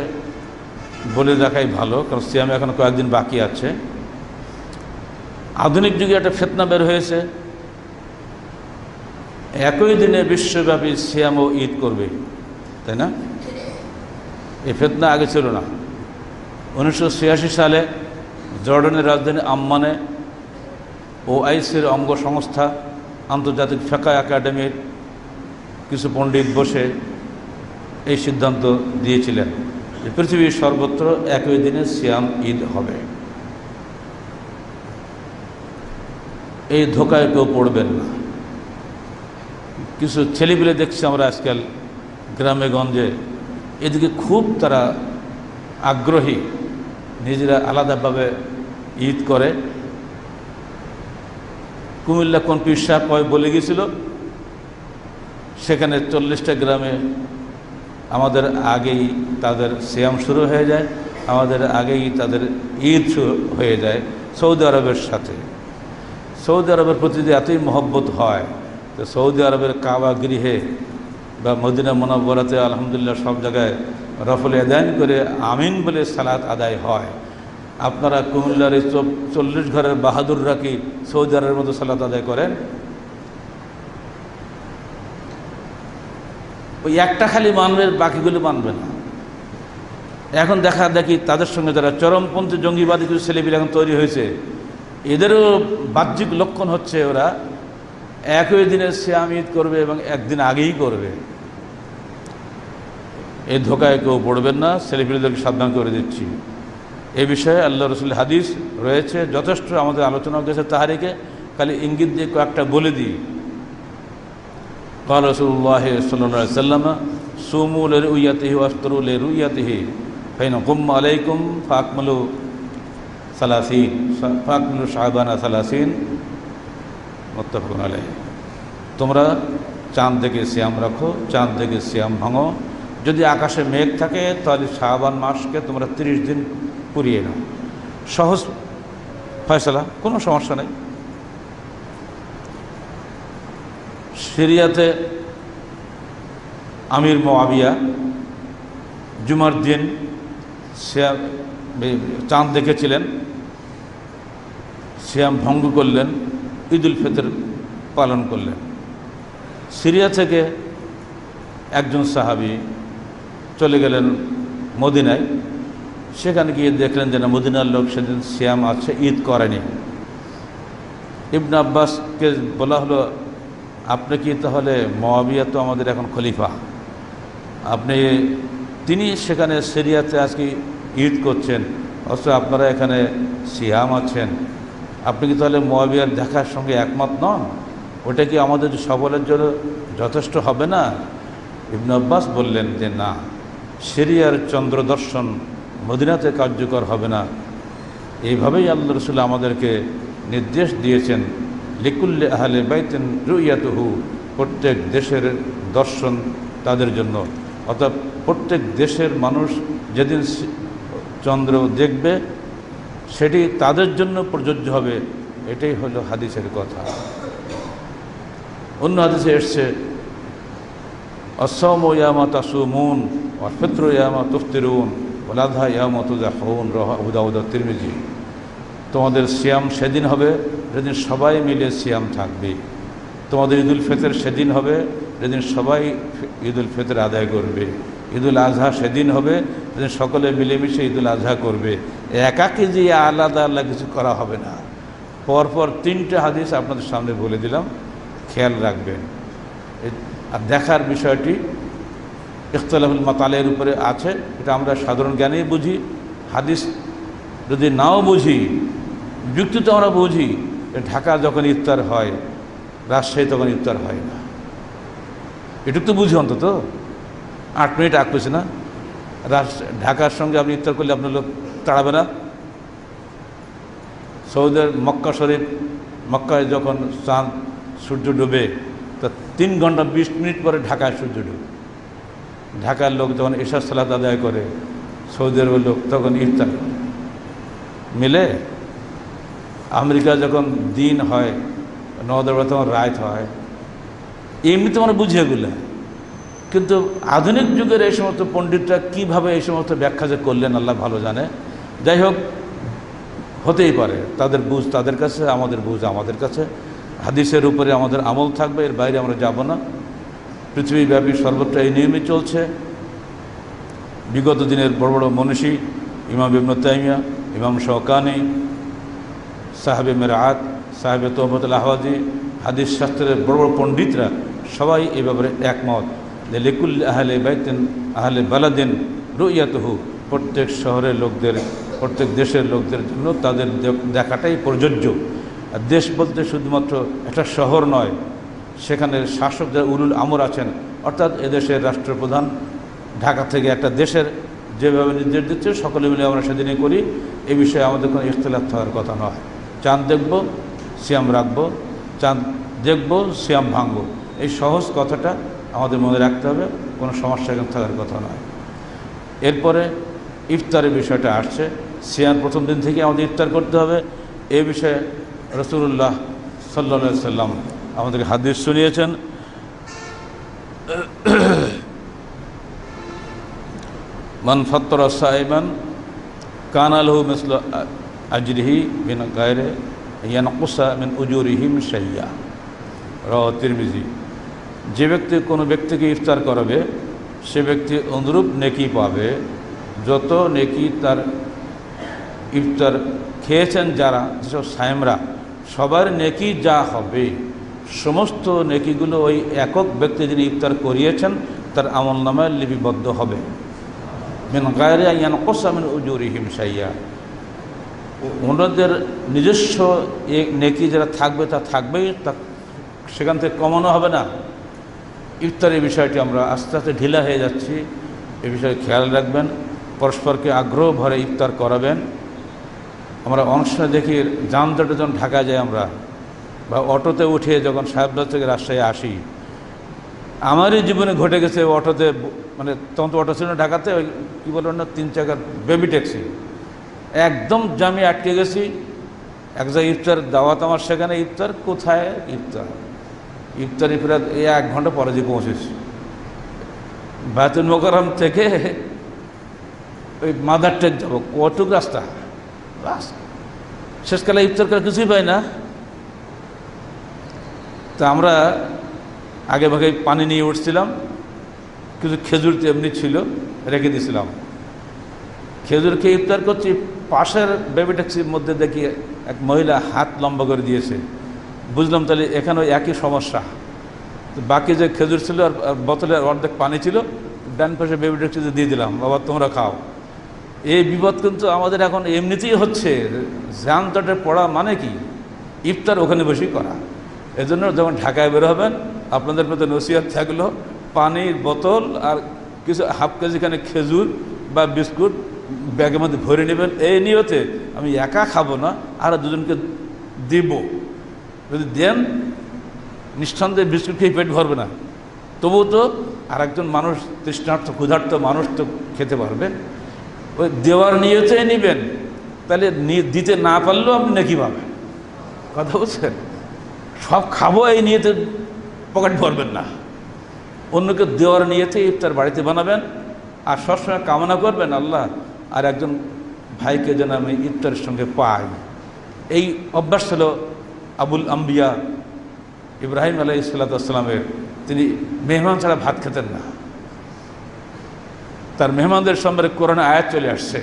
বলে দেখাই ভালো, কারণ সিয়ামে এখন কয়েকদিন বাকি আছে। আধুনিক যুগে একটা ফিতনা বের হয়েছে, একই দিনে বিশ্বব্যাপী সিয়াম ও ঈদ করবে, তাই না? এই ফিতনা আগে ছিল না। 1986 সালে জর্ডানের রাজধানী আম্মানে OICর অঙ্গ সংস্থা আন্তর্জাতিক ফিকহ একাডেমির কিছু পণ্ডিত বসে এই সিদ্ধান্ত দিয়েছিলেন যে পৃথিবীর সর্বত্র একই দিনে সিয়াম ঈদ হবে। এই ধোকায় কেউ পড়বেন না। কিছু ছেলেপিলে দেখছি আমরা আজকাল গ্রামে গঞ্জে, এদিকে খুব তারা আগ্রহী, নিজেরা আলাদাভাবে ঈদ করে। কুমিল্লা কোন পীর সাহেব বলে গিয়েছিল, সেখানে 40টা গ্রামে আমাদের আগেই তাদের সিয়াম শুরু হয়ে যায়, আমাদের আগেই তাদের ঈদ শুরু হয়ে যায় সৌদি আরবের সাথে। সৌদি আরবের প্রতি যে এতই মহব্বত হয়, তো সৌদি আরবের কাবা গৃহে বা মদিনা মুনাওয়ারাতে আলহামদুলিল্লাহ সব জায়গায় রফল আদান করে আমিন বলে সালাত আদায় হয়। আপনারা কুমিল্লার এই 40 ঘরের বাহাদুররা কি সৌদি আরবের মতো সালাত আদায় করেন? ওই একটা খালি মানবে, বাকিগুলো মানবে না। এখন দেখা দেখি তাদের সঙ্গে যারা চরমপন্থী জঙ্গিবাদী কিছু ছেলেপিলে এখন তৈরি হয়েছে, এদেরও বাহ্যিক লক্ষণ হচ্ছে ওরা একই দিনে সিয়াম ঈদ করবে এবং একদিন আগেই করবে। এই ধোকায় কেউ পড়বেন না, ছেলেপিলেদেরকে সাবধান করে দিচ্ছি। এই বিষয়ে আল্লাহ রসুলের হাদিস রয়েছে যথেষ্ট, আমাদের আলোচনা গেছে তাহারিকে, খালি ইঙ্গিত দিয়ে কয়েকটা বলে দিই। قال رسول الله صلى الله عليه وسلم صوموا لرؤيته وافطروا لرؤيته فإن غم عليكم فأكملوا 30 فأكملوا شعبان 30 متفق عليه। তোমরা চাঁদ দেখে সিয়াম রাখো, চাঁদ দেখে সিয়াম ভাঙো। যদি আকাশে মেঘ থাকে তাহলে শাবান মাসকে তোমরা 30 দিন পুরিয়ে নাও। সহজ ফয়সালা, কোনো সমস্যা নেই। সিরিয়াতে আমির মুআবিয়া জুমার দিন সিয়াম চাঁদ দেখেছিলেন, সিয়াম ভঙ্গ করলেন, ঈদুল ফিতর পালন করলেন। সিরিয়া থেকে একজন সাহাবী চলে গেলেন মদিনায়, সেখানে গিয়ে দেখলেন যে না, মদিনার লোক সেদিন সিয়াম আছে, ঈদ করেনি। ইবনে আব্বাসকে বলা হলো, আপনি কি তাহলে মুআবিয়া তো আমাদের এখন খলিফা, তিনি সেখানে সিরিয়াতে আজকে ঈদ করছেন, অথচ আপনারা এখানে সিয়াম আছেন, আপনি কি তাহলে মুয়াবিয়ার দেখার সঙ্গে একমত নন? ওটা কি আমাদের সকলের জন্য যথেষ্ট হবে না? ইবনে আব্বাস বললেন যে না, সিরিয়ার চন্দ্র দর্শন মদিনাতে কার্যকর হবে না। এইভাবেই আল্লাহ রাসূল আমাদেরকে নির্দেশ দিয়েছেন, লিকুল্লি আহলে বাইতিন রুইয়াতুহু, প্রত্যেক দেশের দর্শন তাদের জন্য। অর্থাৎ প্রত্যেক দেশের মানুষ যেদিন চন্দ্র দেখবে সেটি তাদের জন্য প্রযোজ্য হবে। এটাই হলো হাদিসের কথা। অন্য হাদিসে এসছে, আসসাওমু ইয়ামা তাসুমুন ওয়াল ফিতরু ইয়ামা তুফতিরুন ওয়াল আযহা ইয়ামা তুযহাউন, রাওয়াহু আবু দাউদ ওয়া তিরমিজি। তোমাদের সিয়াম সেদিন হবে যেদিন সবাই মিলে সিয়াম থাকবে। তোমাদের ঈদুল ফিতর সেদিন হবে যেদিন সবাই ঈদুল ফিতর আদায় করবে। ঈদুল আজহা সেদিন হবে যেদিন সকলে মিলেমিশে ঈদুল আজহা করবে। একাকে যে আলাদা আলাদা কিছু করা হবে না। পরপর 3টে হাদিস আপনাদের সামনে বলে দিলাম, খেয়াল রাখবেন। আর দেখার বিষয়টি ইখতিলাফুল মাতালের উপরে আছে, এটা আমরা সাধারণ জ্ঞানেই বুঝি। হাদিস যদি নাও বুঝি, যুক্তি তো আমরা বুঝি। ঢাকা যখন ইফতার হয়, রাজশাহী তখন ইফতার হয় না, এটুকু তো বুঝি অন্তত। 8 মিনিট আগ পেছে না, ঢাকার সঙ্গে আপনি ইফতার করলে আপনার লোক তাড়াবে না? সৌদের মক্কা শরীফ, মক্কায় যখন চাঁদ সূর্য ডুবে, তো 3 ঘন্টা 20 মিনিট পরে ঢাকায় সূর্য ডুবে। ঢাকার লোক যখন ইশার সালাত আদায় করে, সৌদি আরবের লোক তখন ইফতার মিলে। আমেরিকা যখন দিন হয়, নবদরবার তখন রাত হয়। এমনিতে আমরা বুঝি এগুলো, কিন্তু আধুনিক যুগের এই সমস্ত পণ্ডিতরা কীভাবে এই সমস্ত ব্যাখ্যা যে করলেন আল্লাহ ভালো জানে। যাই হোক, হতেই পারে, তাদের বুঝ তাদের কাছে, আমাদের বুঝ আমাদের কাছে। হাদিসের উপরে আমাদের আমল থাকবে, এর বাইরে আমরা যাব না। পৃথিবীব্যাপী সর্বত্র এই নিয়মই চলছে। বিগত দিনের বড় বড় মনীষী, ইমাম ইবনে তাইমিয়া, ইমাম শওকানি, সাহেবে মেরাআত, সাহেবে তহমতুল আহওয়াজি, হাদিস শাস্ত্রের বড় বড় পণ্ডিতরা সবাই এই ব্যাপারে একমত যে লিকুল্লি আহলে বাইতিন আহলে বালাদিন রুইয়াতুহু, প্রত্যেক শহরের লোকদের, প্রত্যেক দেশের লোকদের জন্য তাদের দেখাটাই প্রযোজ্য। আর দেশ বলতে শুধুমাত্র একটা শহর নয়, সেখানে শাসক যারা উলুল আমর আছেন, অর্থাৎ এদেশের রাষ্ট্রপ্রধান ঢাকা থেকে একটা দেশের যেভাবে নির্দেশ দিচ্ছে সকলে মিলে আমরা সেদিনই করি। এই বিষয়ে আমাদের কোনো ইখতিলাফ থাকার কথা নয়। চাঁদ দেখব, সিয়াম রাখবো, চাঁদ দেখব, সিয়াম ভাঙবো, এই সহজ কথাটা আমাদের মনে রাখতে হবে, কোনো সমস্যা এখানে থাকার কথা নয়। এরপরে ইফতারের বিষয়টা আসছে। সিয়াম প্রথম দিন থেকে আমাদের ইফতার করতে হবে। এই বিষয়ে রাসূলুল্লাহ সাল্লাল্লাহু আলাইহি সাল্লাম আমাদেরকে হাদিস শুনিয়েছেন। মান ফাত্তারা সাইমান কানা লাহু মিসলু আজরিহি বিন গায়রি ইয়ানকুসা মিন উজুরিহিম শাইয়্যা, রাওয়াহু তিরমিজি। যে ব্যক্তি কোনো ব্যক্তিকে ইফতার করাবে, সে ব্যক্তি অনুরূপ নেকি পাবে যত নেকি তার ইফতার খেয়েছেন যারা, যেসব সায়েমরা, সবার নেকি যা হবে সমস্ত নেকিগুলো ওই একক ব্যক্তি যিনি ইফতার করিয়েছেন তার আমলনামায় লিপিবদ্ধ হবে। মিন গায়রি ইয়ানকুসা মিন উজুরিহিম শাইয়্যা, ওনাদের নিজস্ব নেকি যারা থাকবে তা থাকবেই, তা সেখান থেকে কমানো হবে না। ইফতারের বিষয়টি আমরা আস্তে আস্তে ঢিলা হয়ে যাচ্ছি, এ বিষয়ে খেয়াল রাখবেন। পরস্পরকে আগ্রহ ভরে ইফতার করাবেন। আমরা অনেক সময় দেখি যানজটে যখন ঢাকা যাই আমরা, বা অটোতে উঠে যখন সাহেবগঞ্জ থেকে রাজশাহী আসি, আমারই জীবনে ঘটে গেছে অটোতে, মানে তখন তো অটো ছিল না ঢাকাতে, ওই কী বলবেন না, 3 চাকার বেবি ট্যাক্সি, একদম জামে আটকে গেছি। এক জায়গায় ইফতার দাওয়াত, আমার সেখানে ইফতার, কোথায় ইফতার, ইফতারি ফেরাত 1 ঘন্টা পরে যে পৌঁছেছি। বায়তুল মোকাররম থেকে ওই মাদারটেক যাবো, কতটুকু রাস্তা, শেষকালে ইফতার করে কিছুই পাই না। তা আমরা আগে ভাগে পানি নিয়ে উঠছিলাম, কিছু খেজুর এমনি ছিল, রেখে দিয়েছিলাম। খেজুর খেয়ে ইফতার করছি, পাশের বেবি ট্যাক্সির মধ্যে দেখি এক মহিলা হাত লম্বা করে দিয়েছে। বুঝলাম তাহলে এখানে একই সমস্যা। বাকি যে খেজুর ছিল আর বোতলের অর্ধেক পানি ছিল, ডান পাশে বেবি ট্যাক্সিতে দিয়ে দিলাম, বাবা তোমরা খাও। এই বিপদ কিন্তু আমাদের এখন এমনিতেই হচ্ছে। যানজটে পড়া মানে কি, ইফতার ওখানে বসেই করা। এজন্য যখন ঢাকায় বের হবেন, আপনাদের মধ্যে নসিহত থাকলো পানির বোতল আর কিছু হাফ কেজিখানে খেজুর বা বিস্কুট ব্যাগের মধ্যে ভরে নেবেন। এই নিয়তে আমি একা খাবো না, আর দুজনকে দিব। যদি দেন, নিঃসন্দেহে বিস্কুট খেয়ে পেট ভরবে না, তবুও তো আর একজন মানুষ, তৃষ্ণার্থ ক্ষুধার্ত মানুষ তো খেতে পারবে। ওই দেওয়ার নিয়তে নেবেন, তাহলে দিতে না পারলেও আপনি নাকি পাবেন। কথা বলছেন? সব খাবো এই নিয়তে পকেট ভরবেন না, অন্যকে দেওয়ার নিয়তে ইফতার বাড়িতে বানাবেন। আর সবসময় কামনা করবেন, আল্লাহ আর একজন ভাইকে যেন আমি ইফতারের সঙ্গে পাই। এই অভ্যাস ছিল আবুল আম্বিয়া ইব্রাহিম আলাইহিসসালামের। তিনি মেহমান ছাড়া ভাত খেতেন না। তার মেহমানদের সম্পর্কে কোরআনে আয়াত চলে আসছে।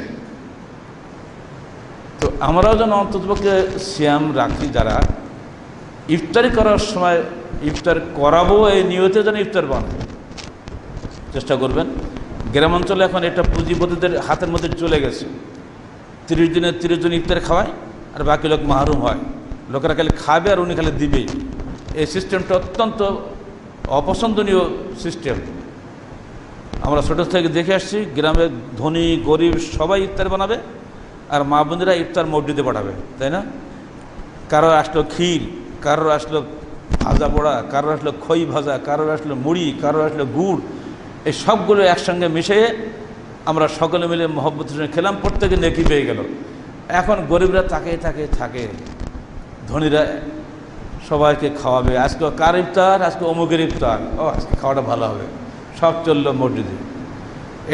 তো আমরাও যেন অন্ততপক্ষে সিয়াম রাখি, যারা ইফতারি করার সময় ইফতার করাবো এই নিয়তে যেন ইফতার বানায় চেষ্টা করবেন। গ্রামাঞ্চলে এখন এটা পুঁজিপতিদের হাতের মধ্যে চলে গেছে। 30 দিনে 30 জন ইফতার খাওয়ায়, আর বাকি লোক মাহরুম হয়। লোকেরা খালি খাবে আর উনি খালি দিবেই। এই সিস্টেমটা অত্যন্ত অপছন্দনীয় সিস্টেম। আমরা ছোটো থেকে দেখে আসছি, গ্রামে ধনী গরিব সবাই ইফতার বানাবে, আর মা বোনেরা ইফতার মসজিদে পাঠাবে, তাই না? কারো আসলো ক্ষীর, কারোর আসলো ভাজা পোড়া, কারোর আসলো খই ভাজা, কারোর আসলো মুড়ি, কারোর আসলো গুড়। এই সবগুলো একসঙ্গে মিশিয়ে আমরা সকলে মিলে মহব্বতের সঙ্গে খেলাম, প্রত্যেকে নেকি পেয়ে গেল। এখন গরিবরা থাকে, ধনীরা সবাইকে খাওয়াবে। আজকে কার ইফতার, আজকে অমুকের ইফতার, ও আজকে খাওয়াটা ভালো হবে, সব চললো মসজিদে।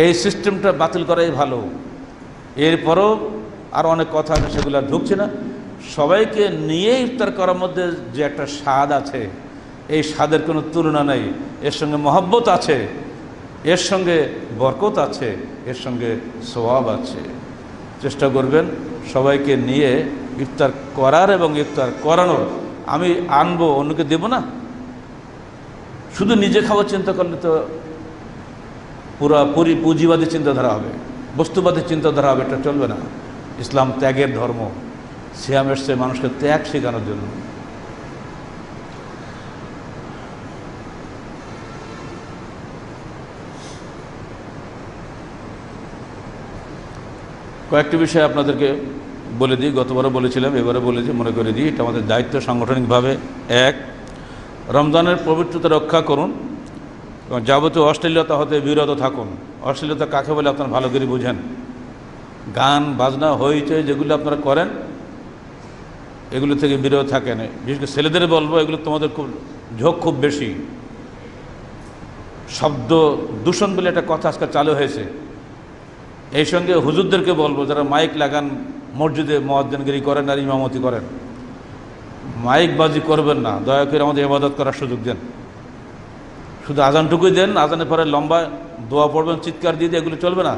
এই সিস্টেমটা বাতিল করাই ভালো। এরপরও আরও অনেক কথা আছে, সেগুলো আর ঢুকছে না। সবাইকে নিয়ে ইফতার করার মধ্যে যে একটা স্বাদ আছে, এই স্বাদের কোনো তুলনা নেই। এর সঙ্গে মহব্বত আছে, এর সঙ্গে বরকত আছে, এর সঙ্গে সওয়াব আছে। চেষ্টা করবেন সবাইকে নিয়ে ইফতার করার এবং ইফতার করানোর। আমি আনবো, অন্যকে দেব না। শুধু নিজে খাওয়ার চিন্তা করলে তো পুরোপুরি পুঁজিবাদী চিন্তাধারা হবে, বস্তুবাদী চিন্তাধারা হবে, এটা চলবে না। ইসলাম ত্যাগের ধর্ম। সিয়াম এসছে মানুষকে ত্যাগ শেখানোর জন্য। কয়েকটি বিষয় আপনাদেরকে বলে দিই, গতবারও বলেছিলাম, এবারে বলেছি, মনে করে দিই। এটা আমাদের দায়িত্ব সাংগঠনিকভাবে। 1, রমজানের পবিত্রতা রক্ষা করুন এবং যাবতীয় অশ্লীলতা হতে বিরত থাকুন। অশ্লীলতা কাকে বলে আপনারা ভালো করে বুঝেন। গান বাজনা হইচই যেগুলো আপনারা করেন, এগুলো থেকে বিরত থাকেন। বিশেষ করে ছেলেদের বলবো, এগুলো তোমাদের খুব ঝোঁক খুব বেশি। শব্দ দূষণ বলে একটা কথা আজকাল চালু হয়েছে। এই সঙ্গে হুজুরদেরকে বলবো, যারা মাইক লাগান, মসজিদে মুয়াজ্জিনগিরি করেন আর ইমামতি করেন, মাইকবাজি করবেন না। দয়া করে আমাদের ইবাদত করার সুযোগ দেন। শুধু আজানটুকুই দেন, আজানের পরে লম্বা দোয়া পড়বেন, চিৎকার দিয়ে দিয়ে, এগুলো চলবে না।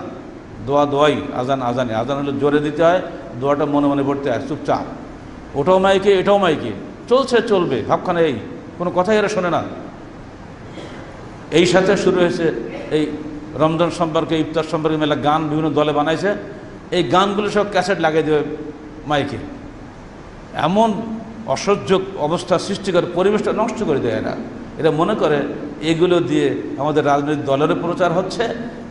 দোয়াই, আজানে হলে জোরে দিতে হয়, দোয়াটা মনে মনে পড়তে হয়, চুপচাপ। ওটাও মাইকে, এটাও মাইকে, চলবে ভাবখানে। এই কোনো কথাই এরা শোনে না। এই সাথে শুরু হয়েছে এই রমজান সম্পর্কে, ইফতার সম্পর্কে মেলা গান বিভিন্ন দলে বানাইছে। এই গানগুলো সব ক্যাসেট লাগিয়ে দেবে মাইকে। এমন অসহ্য অবস্থা সৃষ্টি করে, পরিবেশটা নষ্ট করে দেয় এরা মনে করে এগুলো দিয়ে আমাদের রাজনৈতিক দলেরও প্রচার হচ্ছে,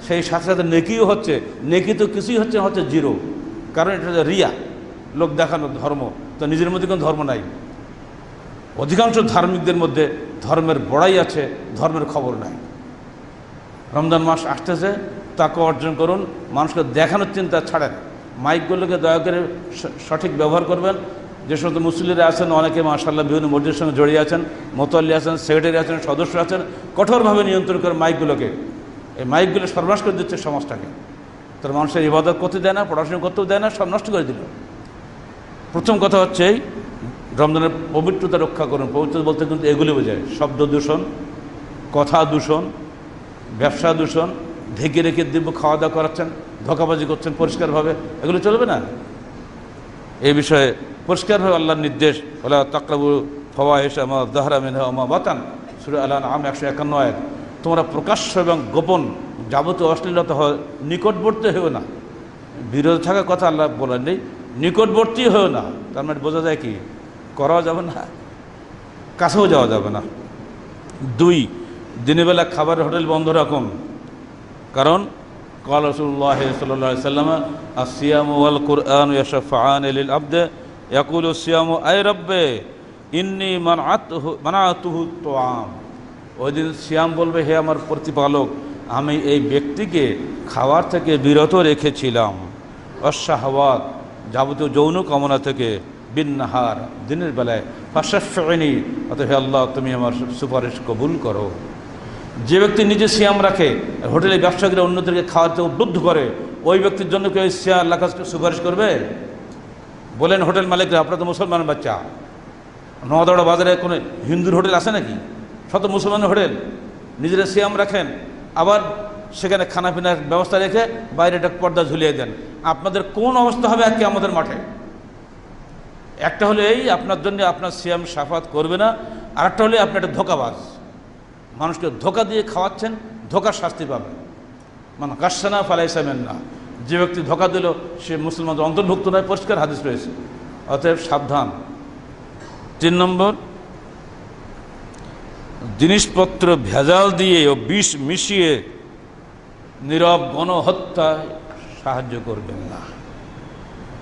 সেই সাথে সাথে নেকিও হচ্ছে। নেকি তো কিছুই হচ্ছে জিরো। কারণ এটা রিয়া, লোক দেখানোর ধর্ম। তো নিজের মধ্যে কোনো ধর্ম নাই। অধিকাংশ ধার্মিকদের মধ্যে ধর্মের বড়াই আছে, ধর্মের খবর নাই। রমজান মাস আসতেছে, তাকে অর্জন করুন, মানুষকে দেখানোর চিন্তা ছাড়েন। মাইকগুলোকে দয়া করে সঠিক ব্যবহার করবেন। যে সমস্ত মুসল্লিরা আছেন, অনেকে মাশাআল্লাহ বিভিন্ন মসজিদের সঙ্গে জড়িয়ে আছেন, মোতাল্লি আছেন, সেক্রেটারি আছেন, সদস্য আছেন, কঠোরভাবে নিয়ন্ত্রণ করে মাইকগুলোকে। এই মাইকগুলো সর্বনাশ করে দিচ্ছে সমাজটাকে। তার মানুষের ইবাদত করতে দেয় না, পড়াশোনা করতেও দেয় না, সব নষ্ট করে দিল। প্রথম কথা হচ্ছে এই রমজানের পবিত্রতা রক্ষা করুন। পবিত্রতা বলতে কিন্তু এগুলি বোঝায়: শব্দ দূষণ, কথা দূষণ, ব্যবসা দূষণ, ঢেকে রেখে দিব্য খাওয়া দাওয়া করাচ্ছেন, ধোঁকাবাজি করছেন পরিষ্কারভাবে, এগুলো চলবে না। এই বিষয়ে পরিষ্কারভাবে আল্লাহর নির্দেশ, ওয়ালা তাকরাবু ফাওয়াহিশা মা যাহরা মিনহা ওয়া মা বাতান, সূরা আল-আনআম 151 আয়াত। তোমরা প্রকাশ্য এবং গোপন যাবতীয় অশ্লীলতা নিকটবর্তী হয়েও না। বিরত থাকার কথা আল্লাহ বলেন নেই, নিকটবর্তী হয়েও না। তার মানে বোঝা যায় কি, করাও যাবে না, কাছেও যাওয়া যাবে না। 2, দিনের বেলা খাবারের হোটেল বন্ধ রাখুন, কারণ قال رسول الله صلى الله عليه وسلم الصيام والقرآن يشفعان للعبد يقول الصيام أي رب إني منعته الطعام। ওই দিন সিয়াম বলবে, হে আমার প্রতিপালক, আমি এই ব্যক্তিকে খাওয়ার থেকে বিরত রেখেছিলাম, অশাহওয়াত যাবতীয় যৌন কামনা থেকে, বিন্নাহার দিনের বেলায়, ফাশাফিনি, অতএব হে আল্লাহ তুমি আমার সুপারিশ কবুল করো। যে ব্যক্তি নিজে সিয়াম রাখে, হোটেলে ব্যবসায়ীরা অন্যদেরকে খাওয়াতে উদ্বুদ্ধ করে, ওই ব্যক্তির জন্য কেউ সিয়াম আল্লাহ কাছে সুপারিশ করবে? বলেন হোটেল মালিকরা, আপনারা তো মুসলমান বাচ্চা, নওদা বাজারে কোনো হিন্দুর হোটেল আছে নাকি? শত মুসলমানের হোটেল, নিজেরা সিয়াম রাখেন, আবার সেখানে খানাপিনার ব্যবস্থা রেখে বাইরে একটা পর্দা ঝুলিয়ে দেন। আপনাদের কোন অবস্থা হবে আজকে আমাদের মাঠে? একটা হলো এই, আপনার জন্য আপনার সিয়াম সাফাত করবে না, আর একটা হলে আপনি একটা ধোঁকাবাজ, মানুষকে ধোঁকা দিয়ে খাওয়াচ্ছেন, ধোঁকার শাস্তি পাবেন। মানে গাসানা ফালাইসা মিন্না, যে ব্যক্তি ধোঁকা দিল সে মুসলমানদের অন্তর্ভুক্ত নয়, পরিষ্কার হাদিস রয়েছে, অতএব সাবধান। 3 নম্বর, জিনিসপত্র ভেজাল দিয়ে ও বিষ মিশিয়ে নীরব গণহত্যায় সাহায্য করবেন না।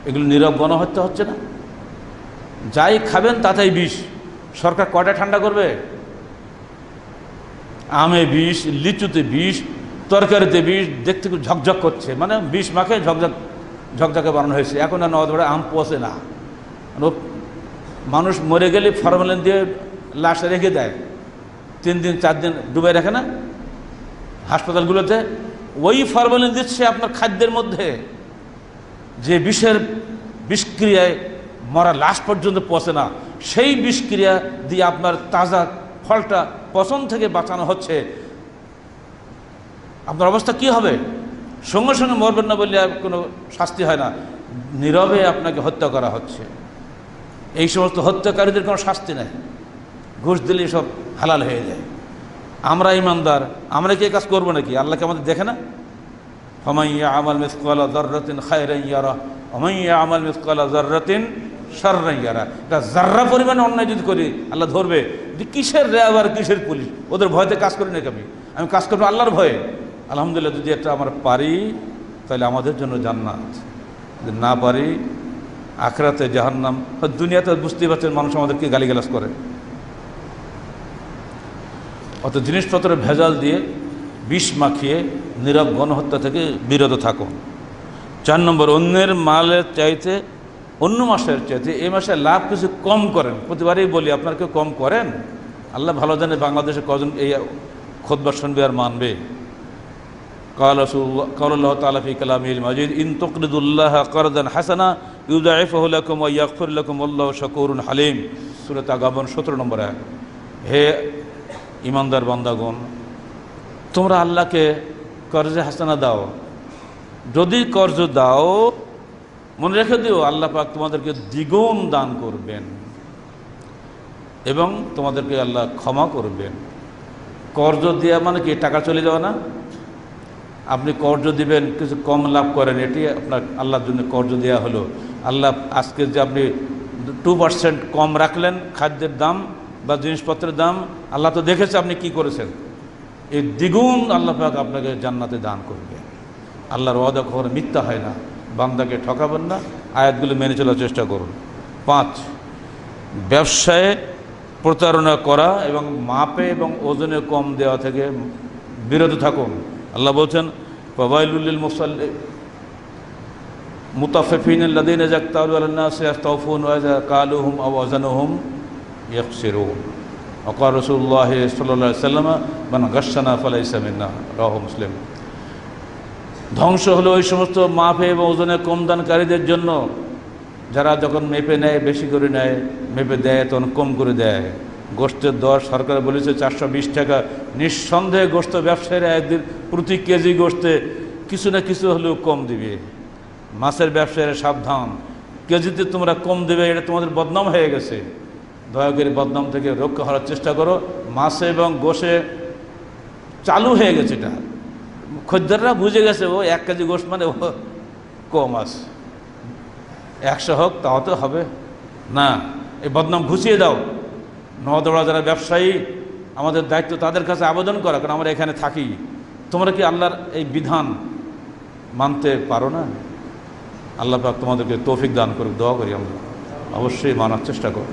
এগুলো নীরব গণহত্যা হচ্ছে না? যাই খাবেন তাতেই বিষ। সরকার কয়টা ঠান্ডা করবে? আমে বিষ, লিচুতে বিষ, তরকারিতে বিষ, দেখতে খুব ঝকঝক করছে, মানে বিষ মাখে ঝকঝকে বানানো হয়েছে। এখন আর নওয়াজ আম পচে না, মানুষ মরে গেলে ফরমালিন দিয়ে লাশ রেখে দেয়, 3 দিন 4 দিন ডুবে রাখে না হাসপাতালগুলোতে, ওই ফরমালিন দিচ্ছে আপনার খাদ্যের মধ্যে, যে বিষক্রিয়ায় মরা লাশ পর্যন্ত পচে না, সেই বিষক্রিয়া দিয়ে আপনার তাজা ফলটা পচন থেকে বাঁচানো হচ্ছে। আপনার অবস্থা কি হবে? সঙ্গে সঙ্গে মরবেন না বললে আর কোনো শাস্তি হয় না, নীরবে আপনাকে হত্যা করা হচ্ছে। এই সমস্ত হত্যাকারীদের কোনো শাস্তি নেই, ঘুষ দিলে সব হালাল হয়ে যায়। আমরা ইমানদার, আমরা কি এই কাজ করবো নাকি? আল্লাহকে আমাদের দেখে না? ফামান ইয়ামাল মিসকালা যাররাতিন খায়রান ইয়ারা ওয়া মান ইয়ামাল মিসকালা যাররাতিন শাররান ইয়ারা। এটা যাররা পরিমাণে অন্যায় যদি করি আল্লাহ ধরবে। যে কিসের র্যাব আর কিসের পুলিশ, ওদের ভয়তে কাজ করি নাকি? আমি কাজ করবো আল্লাহর ভয়ে। আলহামদুলিল্লাহ, যদি এটা আমরা পারি তাহলে আমাদের জন্য জান্নাত, যদি না পারি আখিরাতে জাহান্নাম। দুনিয়াতে বুঝতেই পারছেন মানুষ আমাদেরকে গালিগালাজ করে। অত জিনিসপত্র ভেজাল দিয়ে বিষ মাখিয়ে নীরব গণহত্যা থেকে বিরত থাকুন। 4 নম্বর, অন্যের মালের চাইতে, অন্য মাসের চাইতে এই মাসে লাভ কিছু কম করেন। প্রতিবারই বলি, আপনার কেউ কম করেন? আল্লাহ ভালো জানে বাংলাদেশে কজন এই খুতবা শুনবে আর মানবে। قال الله تعالى في كلامه المجيد إن تقرضوا الله قرضا حسنا يضاعفه لكم ويغفر لكم والله شكور حليم। সূরা তাগাবুন 17 নম্বর আয়াত। হে ইমানদার বান্দাগণ, তোমরা আল্লাহকে কর্জে হাসানা দাও। যদি কর্জ দাও, মনে রেখে দিও আল্লাহ পাক তোমাদেরকে দ্বিগুণ দান করবেন এবং তোমাদেরকে আল্লাহ ক্ষমা করবেন। কর্জ দেওয়া মানে কি? টাকা চলে যাওয়া না? আপনি কর্জ দিবেন, কিছু কম লাভ করেন, এটি আপনার আল্লাহর জন্য কর্জ দেওয়া হলো। আল্লাহ আজকে যে আপনি 2% কম রাখলেন খাদ্যের দাম বা জিনিসপত্রের দাম, আল্লাহ তো দেখেছে আপনি কি করেছেন, এই দ্বিগুণ আল্লাহ পাক আপনাকে জান্নাতে দান করবে। আল্লাহর ওয়াদা কখনো মিথ্যা হয় না, বান্দাকে ঠকাবেন না, আয়াতগুলো মেনে চলার চেষ্টা করুন। 5, ব্যবসায়ে প্রতারণা করা এবং মাপে এবং ওজনে কম দেওয়া থেকে বিরত থাকুন। আল্লাহ বলছেন ফাওয়াইলুল লিল মুতাফফিফিন আল্লাযীনা ইযা ইক্তালু আলান নাসি ইস্তাওফুন ওয়া ইযা কালুহুম আও ওয়াজানুহুম ইয়াখসিরুন। ওয়া ক্বালা রাসূলুল্লাহ সাল্লাল্লাহু আলাইহি ওয়াসাল্লাম মান গাশশানা ফালাইসা মিন্না, রাওয়াহু মুসলিম। ধ্বংস হলো ওই সমস্ত মাপে এবং ওজনে কম দানকারীদের জন্য, যারা যখন মেপে নেয় বেশি করে নেয়, মেপে দেয় তখন কম করে দেয়। গোশতের দর সরকার বলেছে 420 টাকা। নিঃসন্দেহে গোশত ব্যবসায়ীরা একদিন প্রতি কেজি গোশতে কিছু না কিছু হলেও কম দিবে। মাছের ব্যবসায়ীরা সাবধান, কেজিতে তোমরা কম দেবে, এটা তোমাদের বদনাম হয়ে গেছে। দয়া করে বদনাম থেকে রক্ষা করার চেষ্টা করো। মাছে এবং গোশে চালু হয়ে গেছে, এটা খদ্দেররা বুঝে গেছে, ও 1 কেজি গোশত মানে ও কম আছে, 100 হোক তাও তো হবে না। এই বদনাম ঘুচিয়ে দাও। নওদৌড়া যারা ব্যবসায়ী, আমাদের দায়িত্ব তাদের কাছে আবেদন করা, কারণ আমরা এখানে থাকি। তোমরা কি আল্লাহর এই বিধান মানতে পারো না? আল্লাহ পাক তোমাদেরকে তৌফিক দান করুক, দোয়া করি আমরা। অবশ্যই মানার চেষ্টা করো।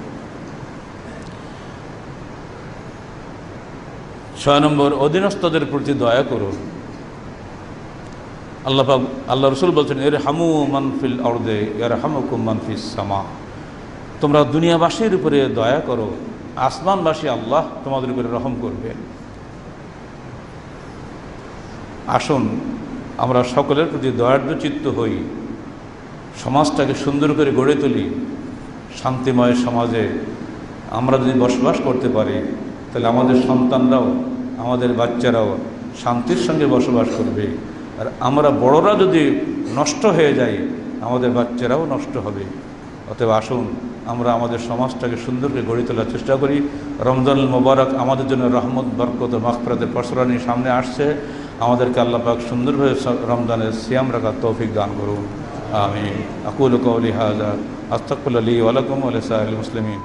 6 নম্বর, অধীনস্থদের প্রতি দয়া করো। আল্লাহ পাক, আল্লাহ রসুল বলছেন, ইরহামু মান ফিল আরদে ইয়ারহামুকুম মান ফিস সামা। তোমরা দুনিয়াবাসীর উপরে দয়া করো, আসমানবাসী আল্লাহ তোমাদের উপরে রহম করবে। আসুন আমরা সকলের প্রতি দয়ার্দ্র চিত্ত হই, সমাজটাকে সুন্দর করে গড়ে তুলি। শান্তিময় সমাজে আমরা যদি বসবাস করতে পারি, তাহলে আমাদের সন্তানরাও, আমাদের বাচ্চারাও শান্তির সঙ্গে বসবাস করবে। আর আমরা বড়রা যদি নষ্ট হয়ে যাই, আমাদের বাচ্চারাও নষ্ট হবে। অতএব আসুন আমরা আমাদের সমাজটাকে সুন্দর করে গড়ে তোলার চেষ্টা করি। রমজানুল মোবারক আমাদের জন্য রহমত, বরকত ও মাগফিরাতের প্রসরণী সামনে আসছে। আমাদেরকে আল্লাহ পাক সুন্দরভাবে রমজানের সিয়াম রাখার তৌফিক দান করুন। আমিন। আকুলু কওলি হাযা আস্তাগফিরুল্লাহ লি ওয়া লাকুম ওয়া লিসাইরিল মুসলিমিন।